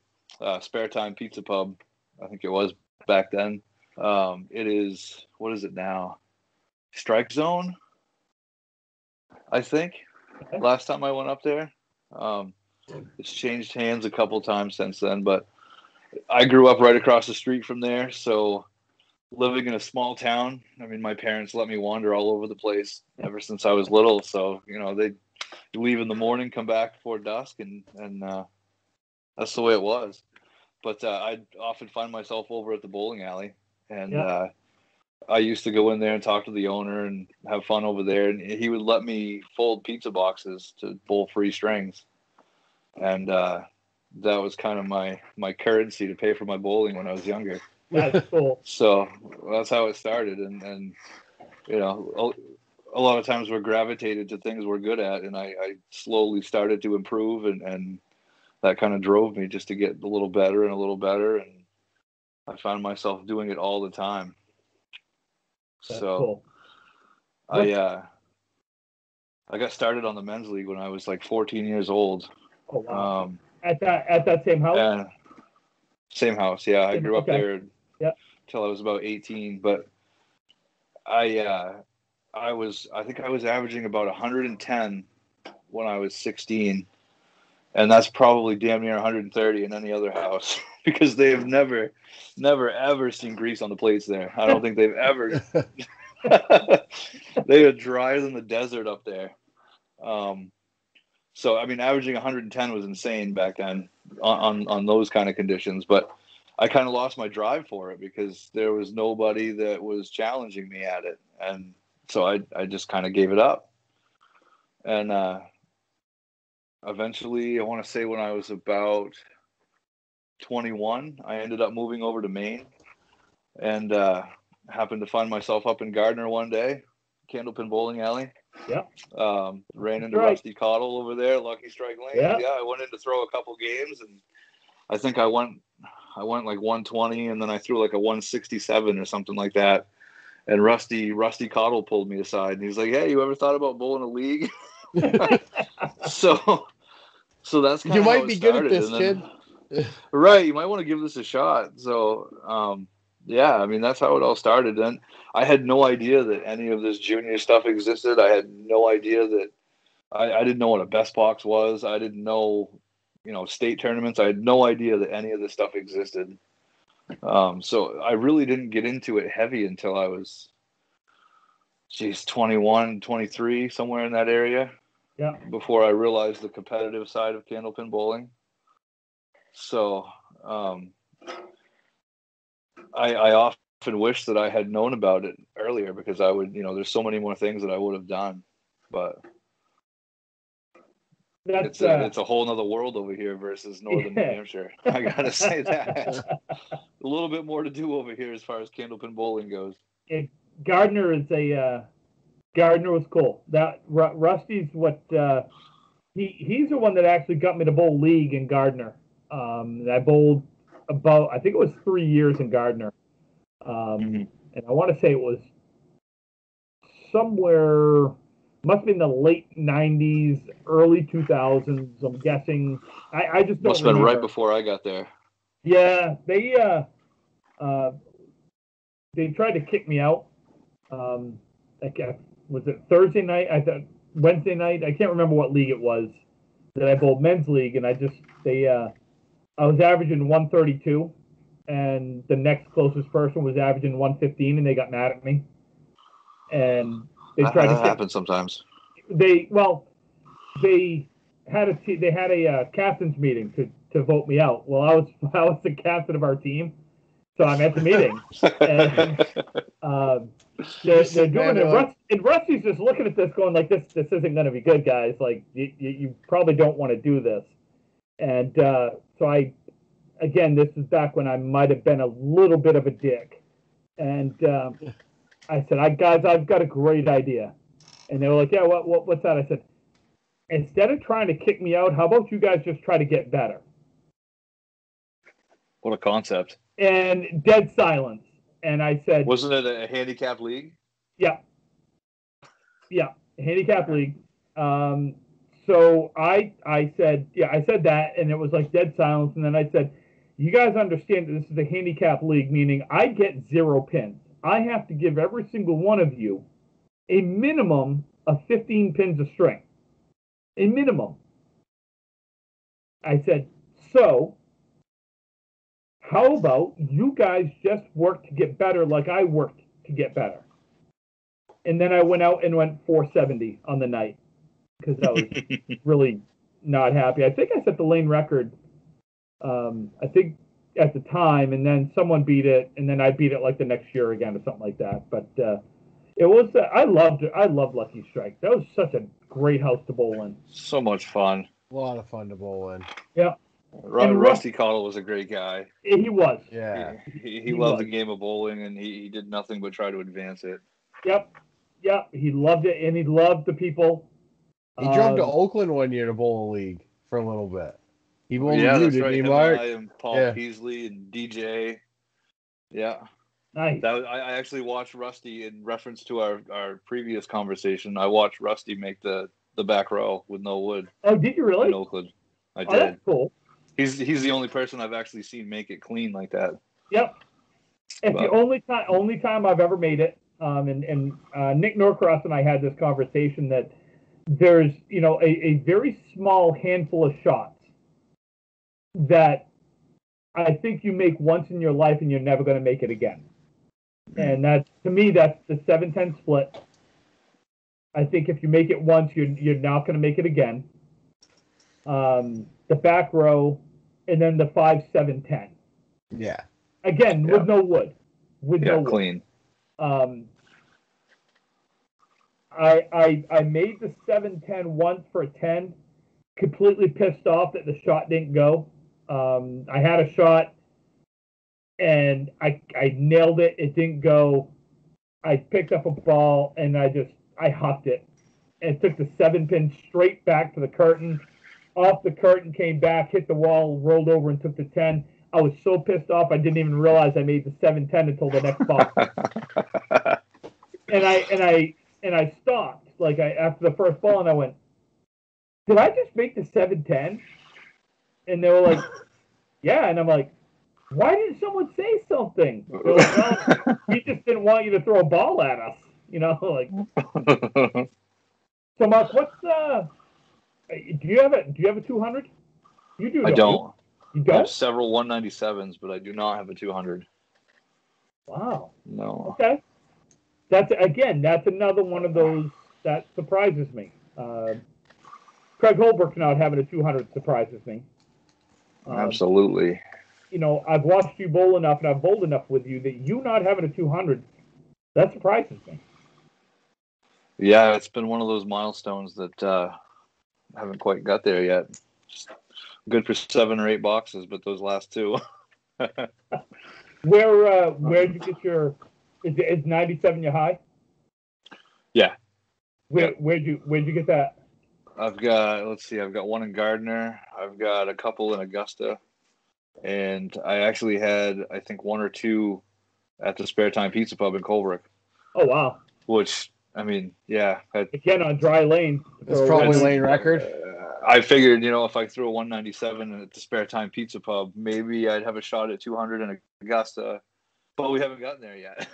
Spare Time Pizza Pub, I think it was back then. It is, what is it now? Strike Zone, I think. Okay. Last time I went up there. It's changed hands a couple times since then, but I grew up right across the street from there, so living in a small town, I mean, my parents let me wander all over the place ever since I was little, so, they'd leave in the morning, come back before dusk, and that's the way it was. But I'd often find myself over at the bowling alley, and I used to go in there and talk to the owner and have fun over there, and he would let me fold pizza boxes to bowl free strings. And that was kind of my currency to pay for my bowling when I was younger. That's cool. So that's how it started, and a lot of times we're gravitated to things we're good at, and I slowly started to improve, and that kind of drove me just to get a little better and a little better, and I found myself doing it all the time. That's so cool. I got started on the men's league when I was like 14 years old. Oh wow! At that same house. Same house, yeah. I grew up there till I was about 18, but I think I was averaging about 110 when I was 16, and that's probably damn near 130 in any other house because they have never ever seen grease on the plates there. I don't think they've ever. They are drier than the desert up there. So I mean, averaging 110 was insane back then on those kind of conditions, but I kind of lost my drive for it because there was nobody that was challenging me at it, and so I just kind of gave it up. And eventually, I want to say when I was about 21, I ended up moving over to Maine, and happened to find myself up in Gardner one day, Candlepin Bowling Alley. Yeah. Ran into Rusty Cottle over there, Lucky Strike Lane. Yeah. I went in to throw a couple games, and I think I went like 120, and then I threw like a 167 or something like that. And Rusty Cottle pulled me aside, and he's like, "Hey, you ever thought about bowling a league?" so that's kind of you might how be it good at started. this, kid. Right, you might want to give this a shot. So yeah, I mean, that's how it all started. And I had no idea that any of this junior stuff existed. I had no idea that I didn't know what a best box was. I didn't know, state tournaments. I had no idea that any of this stuff existed. So I really didn't get into it heavy until I was, 21, 23, somewhere in that area. Yeah. Before I realized the competitive side of Candlepin bowling. So I often often wish that I had known about it earlier, because I would, there's so many more things that I would have done, but it's a whole nother world over here versus northern New Hampshire. I gotta say that. A little bit more to do over here as far as Candlepin bowling goes. Gardner was cool. That Rusty's what he's the one that actually got me to bowl league in Gardner. I bowled I think it was 3 years in Gardner. And I want to say it was somewhere, must have been the late 90s, early 2000s. I'm guessing. I just don't must have been remember. Right before I got there. Yeah, they tried to kick me out. Was it Thursday night? I thought Wednesday night. I can't remember what league it was that I bowled men's league, and I was averaging 132, and the next closest person was averaging 115, and they got mad at me. And they tried to happen sometimes. They had a captain's meeting to vote me out. Well, I was the captain of our team, so I'm at the meeting, and they're doing it. And Rusty's just looking at this, going like, "This isn't going to be good, guys. Like, you probably don't want to do this." And so again, this is back when I might have been a little bit of a dick, and I said, guys, I've got a great idea. And they were like, yeah, what's that? I said, instead of trying to kick me out, how about you guys just try to get better? What a concept. And dead silence. And I said, wasn't it a handicap league? Yeah, handicap league. So I said that, and it was like dead silence. And then I said, you guys understand that this is a handicap league, meaning I get 0 pins. I have to give every single one of you a minimum of 15 pins of string. A minimum. I said, so how about you guys just work to get better like I worked to get better? And then I went out and went 470 on the night because I was really not happy. I think I set the lane record, I think at the time, and then someone beat it, and then I beat it like the next year again or something like that. But it was, I loved it. I loved Lucky Strike. That was such a great house to bowl in. So much fun. A lot of fun to bowl in. Yeah. Rusty Cottle was a great guy. He was. Yeah. He loved the game of bowling, and he did nothing but try to advance it. Yep. He loved it, and he loved the people. He drove to Oakland one year to bowl a league for a little bit. He bowled that's you, right. didn't he, Mark? And Paul Peasley and DJ. Yeah. Nice. I actually watched Rusty in reference to our previous conversation. I watched Rusty make the back row with no wood. Oh, did you really? In Oakland. I did. That's cool. He's the only person I've actually seen make it clean like that. Yep. It's the only time I've ever made it. And Nick Norcross and I had this conversation that there's, a very small handful of shots that I think you make once in your life and you're never going to make it again. And that, to me, that's the 7-10 split. I think if you make it once, you're not going to make it again. The back row, and then the 5-7-10. Yeah. Again, with no wood. Clean. I made the 7-10 once for a 10, completely pissed off that the shot didn't go. I had a shot, and I nailed it. It didn't go. I picked up a ball, and I hucked it. And took the 7-pin straight back to the curtain. Off the curtain, came back, hit the wall, rolled over, and took the 10. I was so pissed off, I didn't even realize I made the 7-10 until the next ball. And I stopped, after the first ball, and I went, did I just make the 7-10? And they were like, yeah. And I'm like, why didn't someone say something? They're like, well, he just didn't want you to throw a ball at us. So Mark, what's do you have a 200? You do. I don't. You don't? I have several 197s, but I do not have a 200. Wow. No. Okay. That's another one of those that surprises me. Craig Holbrook not having a 200 surprises me. Absolutely. I've watched you bowl enough and I've bowled enough with you that you not having a 200, that surprises me. Yeah, it's been one of those milestones that haven't quite got there yet. Just good for 7 or 8 boxes, but those last 2. Where'd you get your? Is 97 your high? Yeah. Where'd you get that? I've got one in Gardner. I've got a couple in Augusta. And I actually had, I think, 1 or 2 at the Spare Time Pizza Pub in Colebrook. Oh, wow. Which, I mean, yeah. Again, on dry lane. It's probably lane record. I figured, if I threw a 197 at the Spare Time Pizza Pub, maybe I'd have a shot at 200 in Augusta. But we haven't gotten there yet.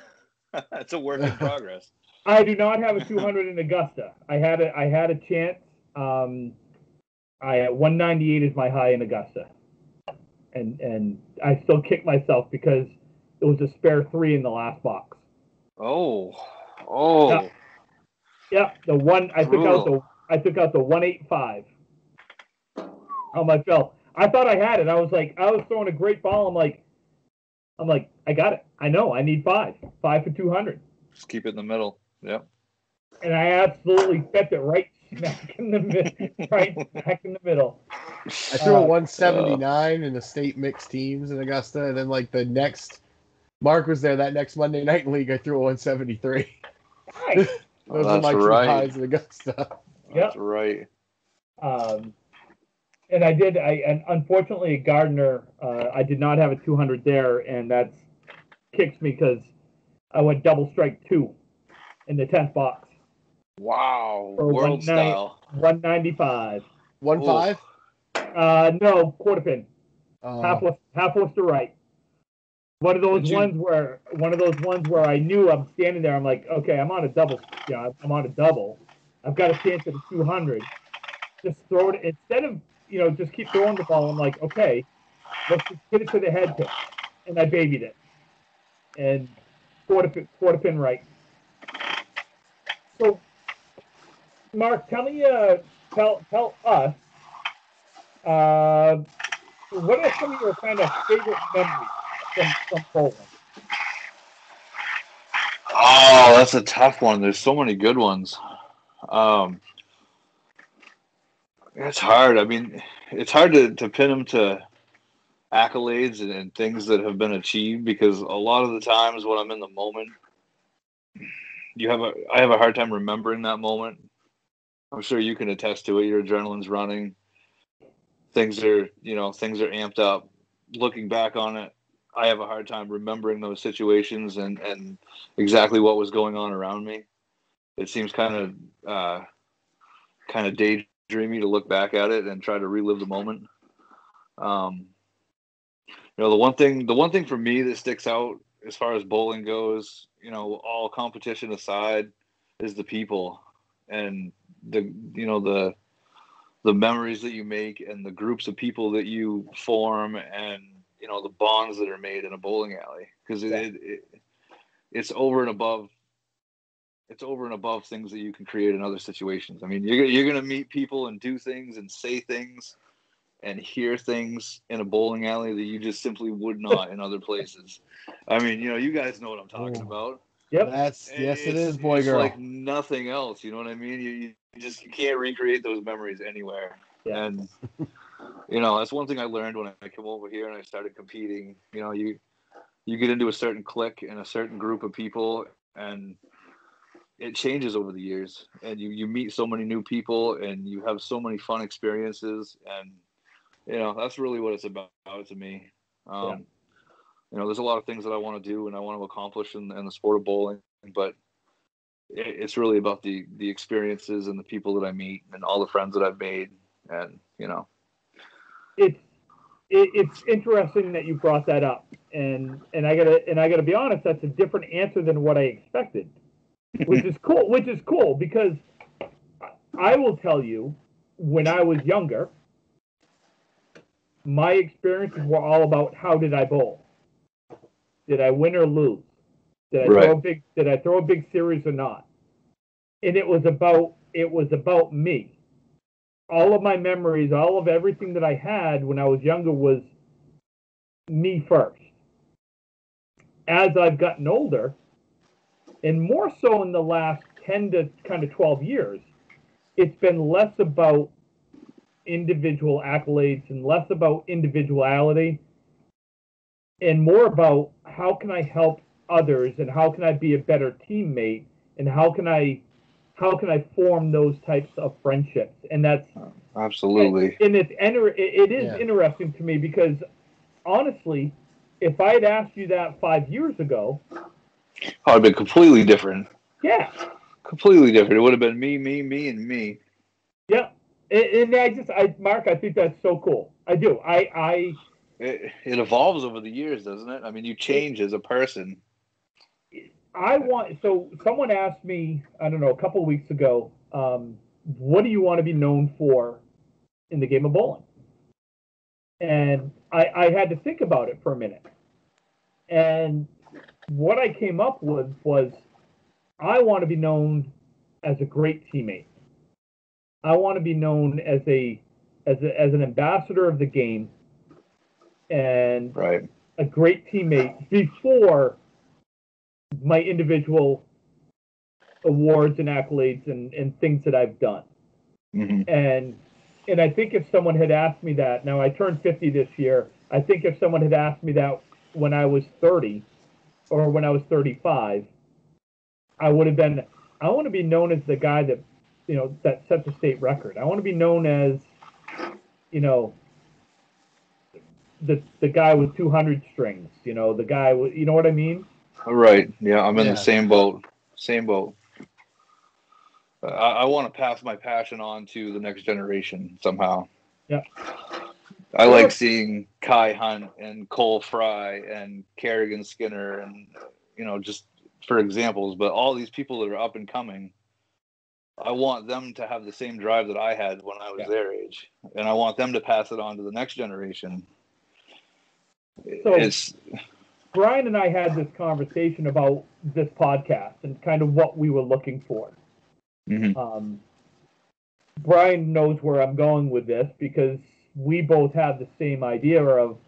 It's a work in progress. I do not have a 200 in Augusta. I had a chance. I at 198 is my high in Augusta, and I still kick myself because it was a spare 3 in the last box. Oh. Yeah. The one I took out the 185. Oh my God! I thought I had it. I was throwing a great ball. I'm like, I got it. I know. I need 5 for 200. Just keep it in the middle. Yep. And I absolutely kept it right smack in the middle. I threw a 179 in the state mixed teams in Augusta, and then the next Mark was there that next Monday night in league. I threw a 173. Nice. Those are my 2 highs in Augusta. That's right. And and unfortunately at Gardner, I did not have a 200 there, and that kicks me because I went double strike 2 in the 10th box. Wow. World style. 195. 1.5? No, quarter pin. Half was to right. One of those ones where I knew I'm standing there. I'm like, okay, I'm on a double. Yeah, I'm on a double. I've got a chance at a 200. Just throw it instead of just keep throwing the ball. I'm like, okay, let's just hit it to the head pin, and I babied it, and quarter pin right. So, Mark, tell us, what are some of your kind of favorite memories from bowling? Oh, that's a tough one. There's so many good ones. It's hard. I mean, it's hard to pin them to accolades and things that have been achieved, because a lot of the times when I'm in the moment, I have a hard time remembering that moment. I'm sure you can attest to it. Your adrenaline's running. Things are amped up. Looking back on it, I have a hard time remembering those situations and exactly what was going on around me. It seems kind of daydreamy to look back at it and try to relive the moment. The one thing for me that sticks out as far as bowling goes, all competition aside, is the people and the memories that you make and the groups of people that you form, and the bonds that are made in a bowling alley, because it's over and above. It's over and above things that you can create in other situations. I mean, you're going to meet people and do things and say things and hear things in a bowling alley that you just simply would not in other places. I mean, you guys know what I'm talking about. Yep. It is, boy, girl. It's like nothing else. You know what I mean? You can't recreate those memories anywhere. Yeah. And that's one thing I learned when I came over here and I started competing. You get into a certain clique and a certain group of people, and it changes over the years, and you meet so many new people and you have so many fun experiences, and that's really what it's about to me. There's a lot of things that I want to do and I want to accomplish in the sport of bowling, but it's really about the experiences and the people that I meet and all the friends that I've made, and It's interesting that you brought that up, and I gotta be honest, that's a different answer than what I expected. Which is cool because I will tell you, when I was younger, my experiences were all about how did I bowl? Did I win or lose? Did I throw a big series or not? And it was about me. All of my memories, all of everything that I had when I was younger was me first. As I've gotten older, and more so in the last 10 to kind of 12 years, it's been less about individual accolades and less about individuality and more about how can I help others and how can I be a better teammate and how can I form those types of friendships. And that's absolutely. And it is interesting to me because honestly, if I had asked you that 5 years ago, oh, it'd been completely different. Yeah. Completely different. It would have been me, and me. Yeah. And Mark, I think that's so cool. I do. It evolves over the years, doesn't it? I mean, you change as a person. So someone asked me, I don't know, a couple of weeks ago, what do you want to be known for in the game of bowling? And I had to think about it for a minute. And what I came up with was I want to be known as a great teammate. I want to be known as an ambassador of the game and a great teammate before my individual awards and accolades and things that I've done. Mm-hmm. And I think if someone had asked me that, now I turned 50 this year, I think if someone had asked me that when I was 30 or when I was 35, I would have been, I want to be known as the guy that, that set the state record. I want to be known as, the guy with 200 strings, the guy with, you know what I mean? Right. Yeah, I'm in the same boat. I want to pass my passion on to the next generation somehow. Yeah. I like seeing Kai Hunt and Cole Fry and Kerrigan Skinner and, just for examples, but all these people that are up and coming, I want them to have the same drive that I had when I was their age. And I want them to pass it on to the next generation. So Brian and I had this conversation about this podcast and kind of what we were looking for. Mm-hmm. Brian knows where I'm going with this because we both have the same idea of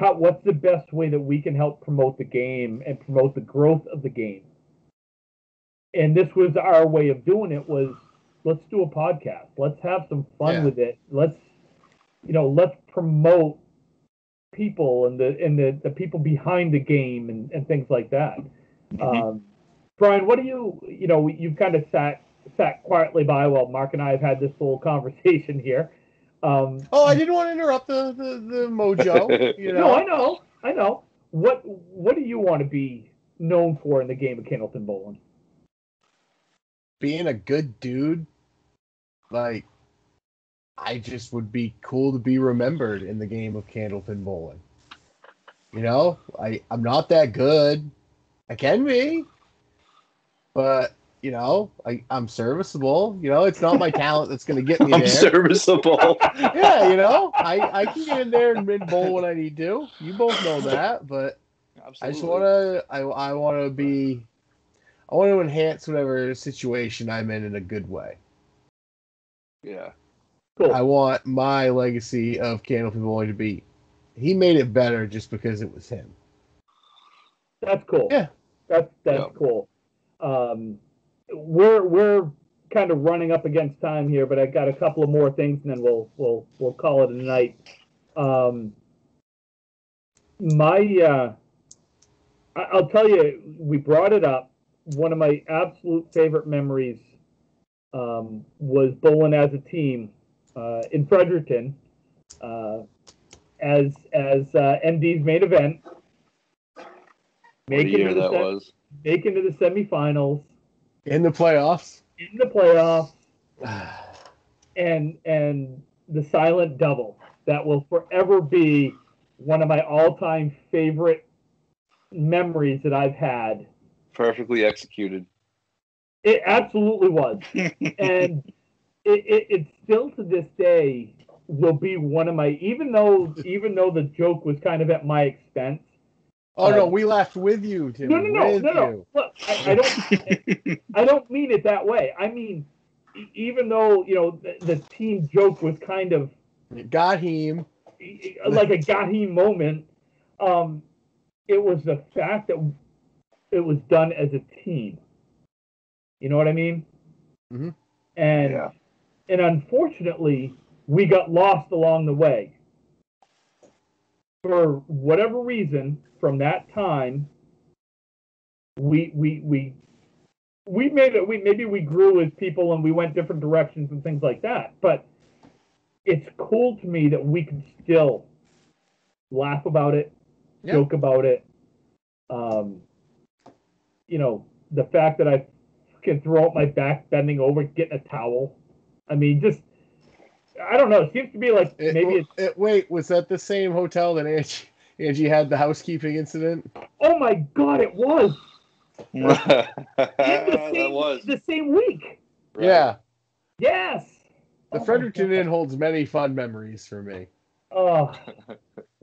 what's the best way that we can help promote the game and promote the growth of the game. And this was our way of doing it was let's do a podcast. Let's have some fun with it. Let's promote people and the people behind the game and things like that. Mm-hmm. Brian, what do you've kind of sat quietly by while Mark and I have had this little conversation here. I didn't want to interrupt the mojo. No, I know. What do you want to be known for in the game of Candlepin bowling? Being a good dude. Like, I just would be cool to be remembered in the game of Candlepin bowling. I'm not that good. I can be. But, I'm serviceable. It's not my talent that's going to get me there. I'm serviceable. Yeah, I can get in there and mid-bowl when I need to. You both know that, but absolutely. I just want to enhance whatever situation I'm in a good way. Yeah. Cool. I want my legacy of Candlepin bowling to be, he made it better just because it was him. That's cool. Yeah. That's cool. We're kind of running up against time here, but I got a couple of more things, and then we'll call it a night. I'll tell you, we brought it up. One of my absolute favorite memories was bowling as a team in Fredericton as MD's main event. What year that was? Make it to the semifinals. In the playoffs. And the silent double. That will forever be one of my all-time favorite memories that I've had. Perfectly executed. It absolutely was. And it still to this day will be one of my, even though the joke was kind of at my expense. Oh no, we laughed with you, Tim. No. Look, I don't mean it that way. I mean, even though the team joke was kind of got him like a got him moment. It was the fact that it was done as a team. You know what I mean? Mm-hmm. And unfortunately, we got lost along the way. For whatever reason, from that time, we made it. Maybe we grew as people and we went different directions and things like that. But it's cool to me that we can still laugh about it, joke about it. You know, the fact that I can throw out my back bending over, getting a towel. I mean, just I don't know. It seems to be like Wait, was that the same hotel that Angie had the housekeeping incident? Oh my God, it was. That was the same week. Right. Yeah. Yes. The Fredericton Inn holds many fun memories for me. Oh,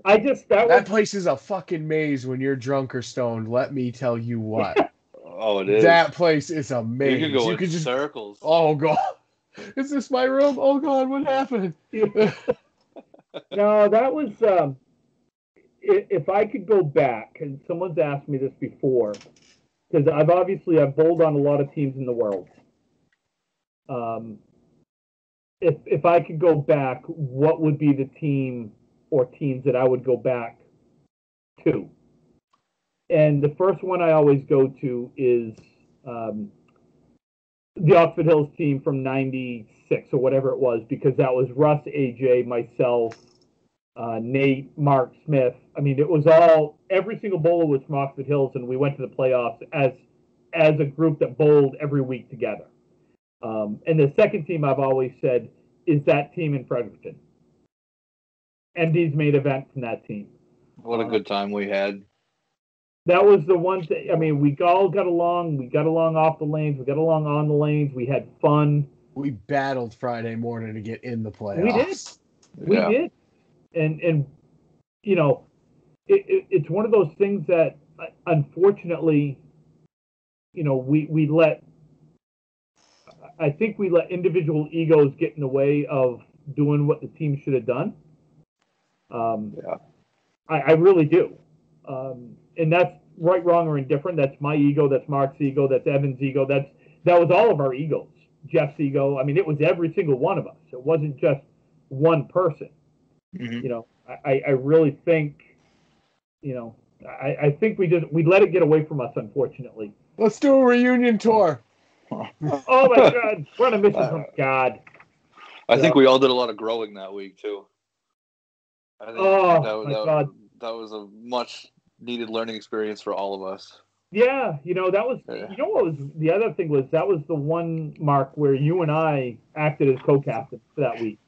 that place is a fucking maze when you're drunk or stoned. Let me tell you what. Oh, it is. That place is a maze. You can go in circles. Oh God, is this my room? Oh God, what happened? No, that was. If I could go back, and someone's asked me this before, because I've bowled on a lot of teams in the world. If I could go back, what would be the team or teams that I would go back to? And the first one I always go to is the Oxford Hills team from '96 or whatever it was, because that was Russ, AJ, myself, Nate, Mark, Smith. I mean, it was every single bowler was from Oxford Hills, and we went to the playoffs as a group that bowled every week together. And the second team I've always said is that team in Fredericton. MD's main event from that team. What a good time we had. That was the one thing. I mean, we all got along. We got along off the lanes. We got along on the lanes. We had fun. We battled Friday morning to get in the playoffs. We did. And you know, it's one of those things that, unfortunately, you know, I think we let individual egos get in the way of doing what the team should have done. I really do. And that's right, wrong, or indifferent. That's my ego. That's Mark's ego. That's Evan's ego. That was all of our egos. Jeff's ego. I mean, it was every single one of us. It wasn't just one person. Mm-hmm. You know, I really think, you know, I think we let it get away from us, unfortunately. Let's do a reunion tour. Oh my God, we're on a mission from God. I think we all did a lot of growing that week too. I think that was a much needed learning experience for all of us. Yeah, you know, that was. You know what was the other thing was that was the one, Mark, where you and I acted as co-captains for that week.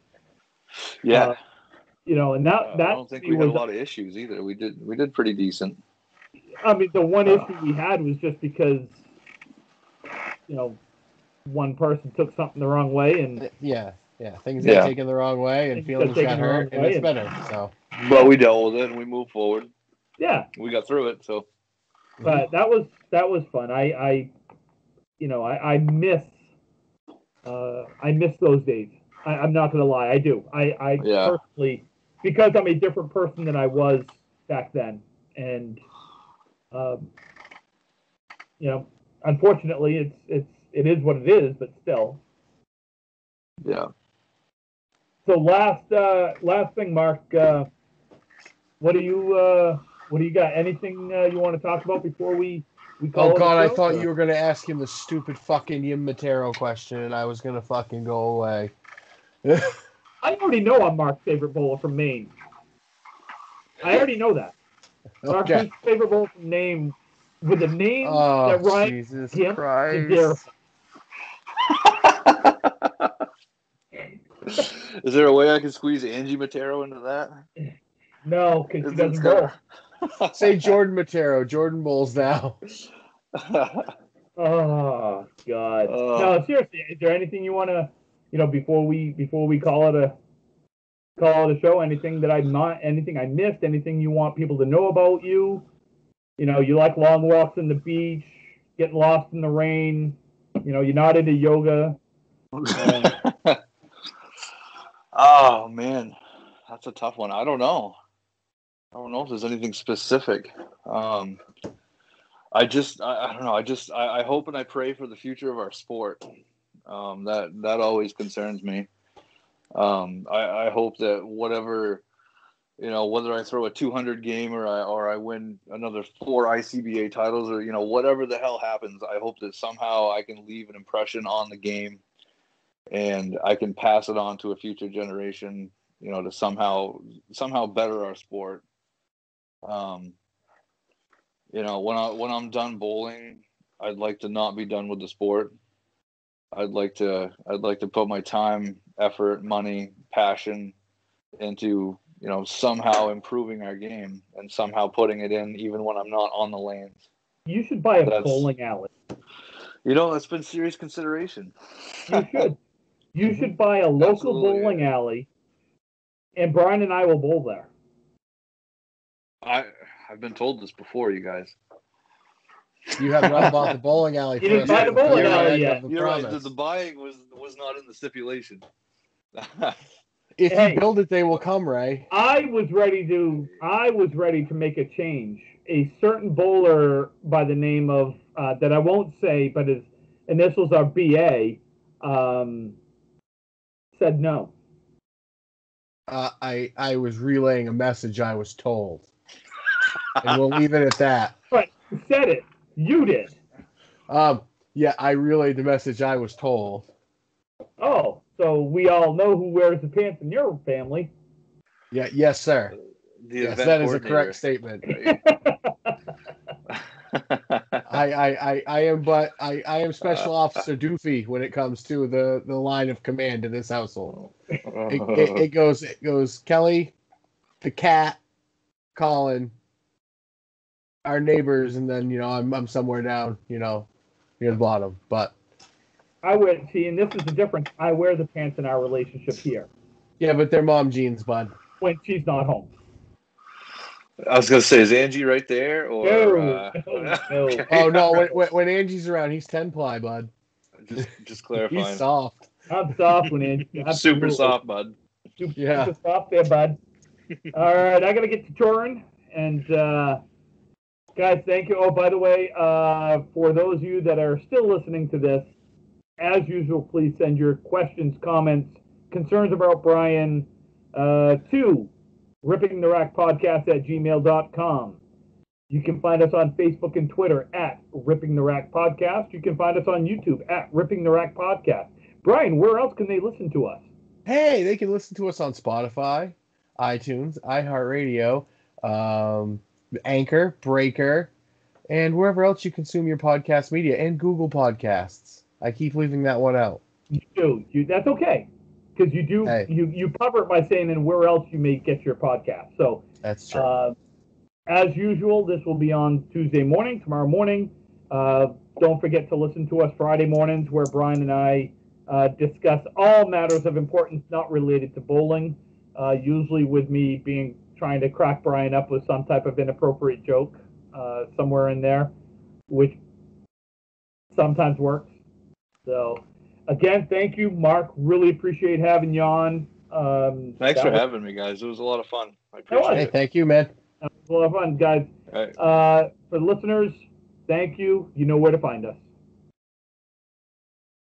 Yeah. You know, and that I don't think we had a lot of issues either. We did pretty decent. I mean, the one issue we had was just because, you know, one person took something the wrong way, and things got taken the wrong way, and feelings got hurt, and it's better. So, but we dealt with it and we moved forward. Yeah, we got through it. So, but that was fun. I miss those days. I'm not gonna lie, I do. I personally, because I'm a different person than I was back then, and you know, unfortunately, it is what it is, but still. Yeah. So last thing, Mark. What do you got? Anything you want to talk about before we call? Oh God, I thought you were gonna ask him the stupid fucking Yim Matero question, and I was gonna fucking go away. I already know I'm Mark's favorite bowler from Maine. I already know that. Mark's favorite bowler from Maine, with a name that rhymes Jesus him Christ. Is there a way I can squeeze Angie Matero into that? No, because she doesn't bowl. Say Jordan Matero. Jordan bowls now. Oh God! No, seriously, is there anything you want to, you know, before we call it a show? Anything anything I missed? Anything you want people to know about you? You know, you like long walks on the beach, getting lost in the rain. You know, you're not into yoga. Oh man, that's a tough one. I don't know. I don't know if there's anything specific. I don't know. I hope and I pray for the future of our sport. That always concerns me. I hope that whatever, whether I throw a 200 game or I win another 4 ICBA titles or, whatever the hell happens, I hope that somehow I can leave an impression on the game and I can pass it on to a future generation, to somehow better our sport. When I'm done bowling, I'd like to not be done with the sport. I'd like to put my time, effort, money, passion into, somehow improving our game and somehow putting it in even when I'm not on the lanes. You should buy a bowling alley. That's been serious consideration. You should. You should buy a local bowling alley, and Brian and I will bowl there. I've been told this before, you guys. You have not bought the bowling alley. You didn't buy the bowling alley yet. You're right. The buying was not in the stipulation. If you build it, they will come, Ray. I was ready to make a change. A certain bowler by the name of that I won't say, but his initials are BA, said no. I was relaying a message I was told, and we'll leave it at that. But who said it? You did. Yeah, I relayed the message I was told. Oh, so we all know who wears the pants in your family. Yeah, yes, sir. Yes, that is a correct statement. I am Special Officer Doofy when it comes to the line of command in this household. It goes Kelly, the cat, Colin, our neighbors, and then I'm somewhere down near the bottom. But I wear and this is the difference. I wear the pants in our relationship here. Yeah, but they're mom jeans, bud. When she's not home. I was gonna say, is Angie right there? Or no. Okay. Oh no, when Angie's around, he's 10-ply, bud. Just clarifying. He's soft. I'm soft when Angie. Super soft, bud. Super soft there, bud. All right, I gotta get to touring, and guys, thank you. Oh, by the way, for those of you that are still listening to this, as usual, please send your questions, comments, concerns about Brian to rippingtherackpodcast@gmail.com. You can find us on Facebook and Twitter at Ripping the Rack Podcast. You can find us on YouTube at Ripping the Rack Podcast. Brian, where else can they listen to us? Hey, they can listen to us on Spotify, iTunes, iHeartRadio, Anchor, Breaker, and wherever else you consume your podcast media, and Google Podcasts. I keep leaving that one out. You do. That's okay. Because you do, you cover it by saying, and where else you may get your podcast. So that's true. As usual, this will be on Tuesday morning, tomorrow morning. Don't forget to listen to us Friday mornings, where Brian and I discuss all matters of importance not related to bowling. Usually with me trying to crack Brian up with some type of inappropriate joke somewhere in there, which sometimes works. So. Again, thank you, Mark. Really appreciate having you on. Thanks for having me, guys. It was a lot of fun. I appreciate it. Thank you, man. It was a lot of fun, guys. Right. For the listeners, thank you. You know where to find us.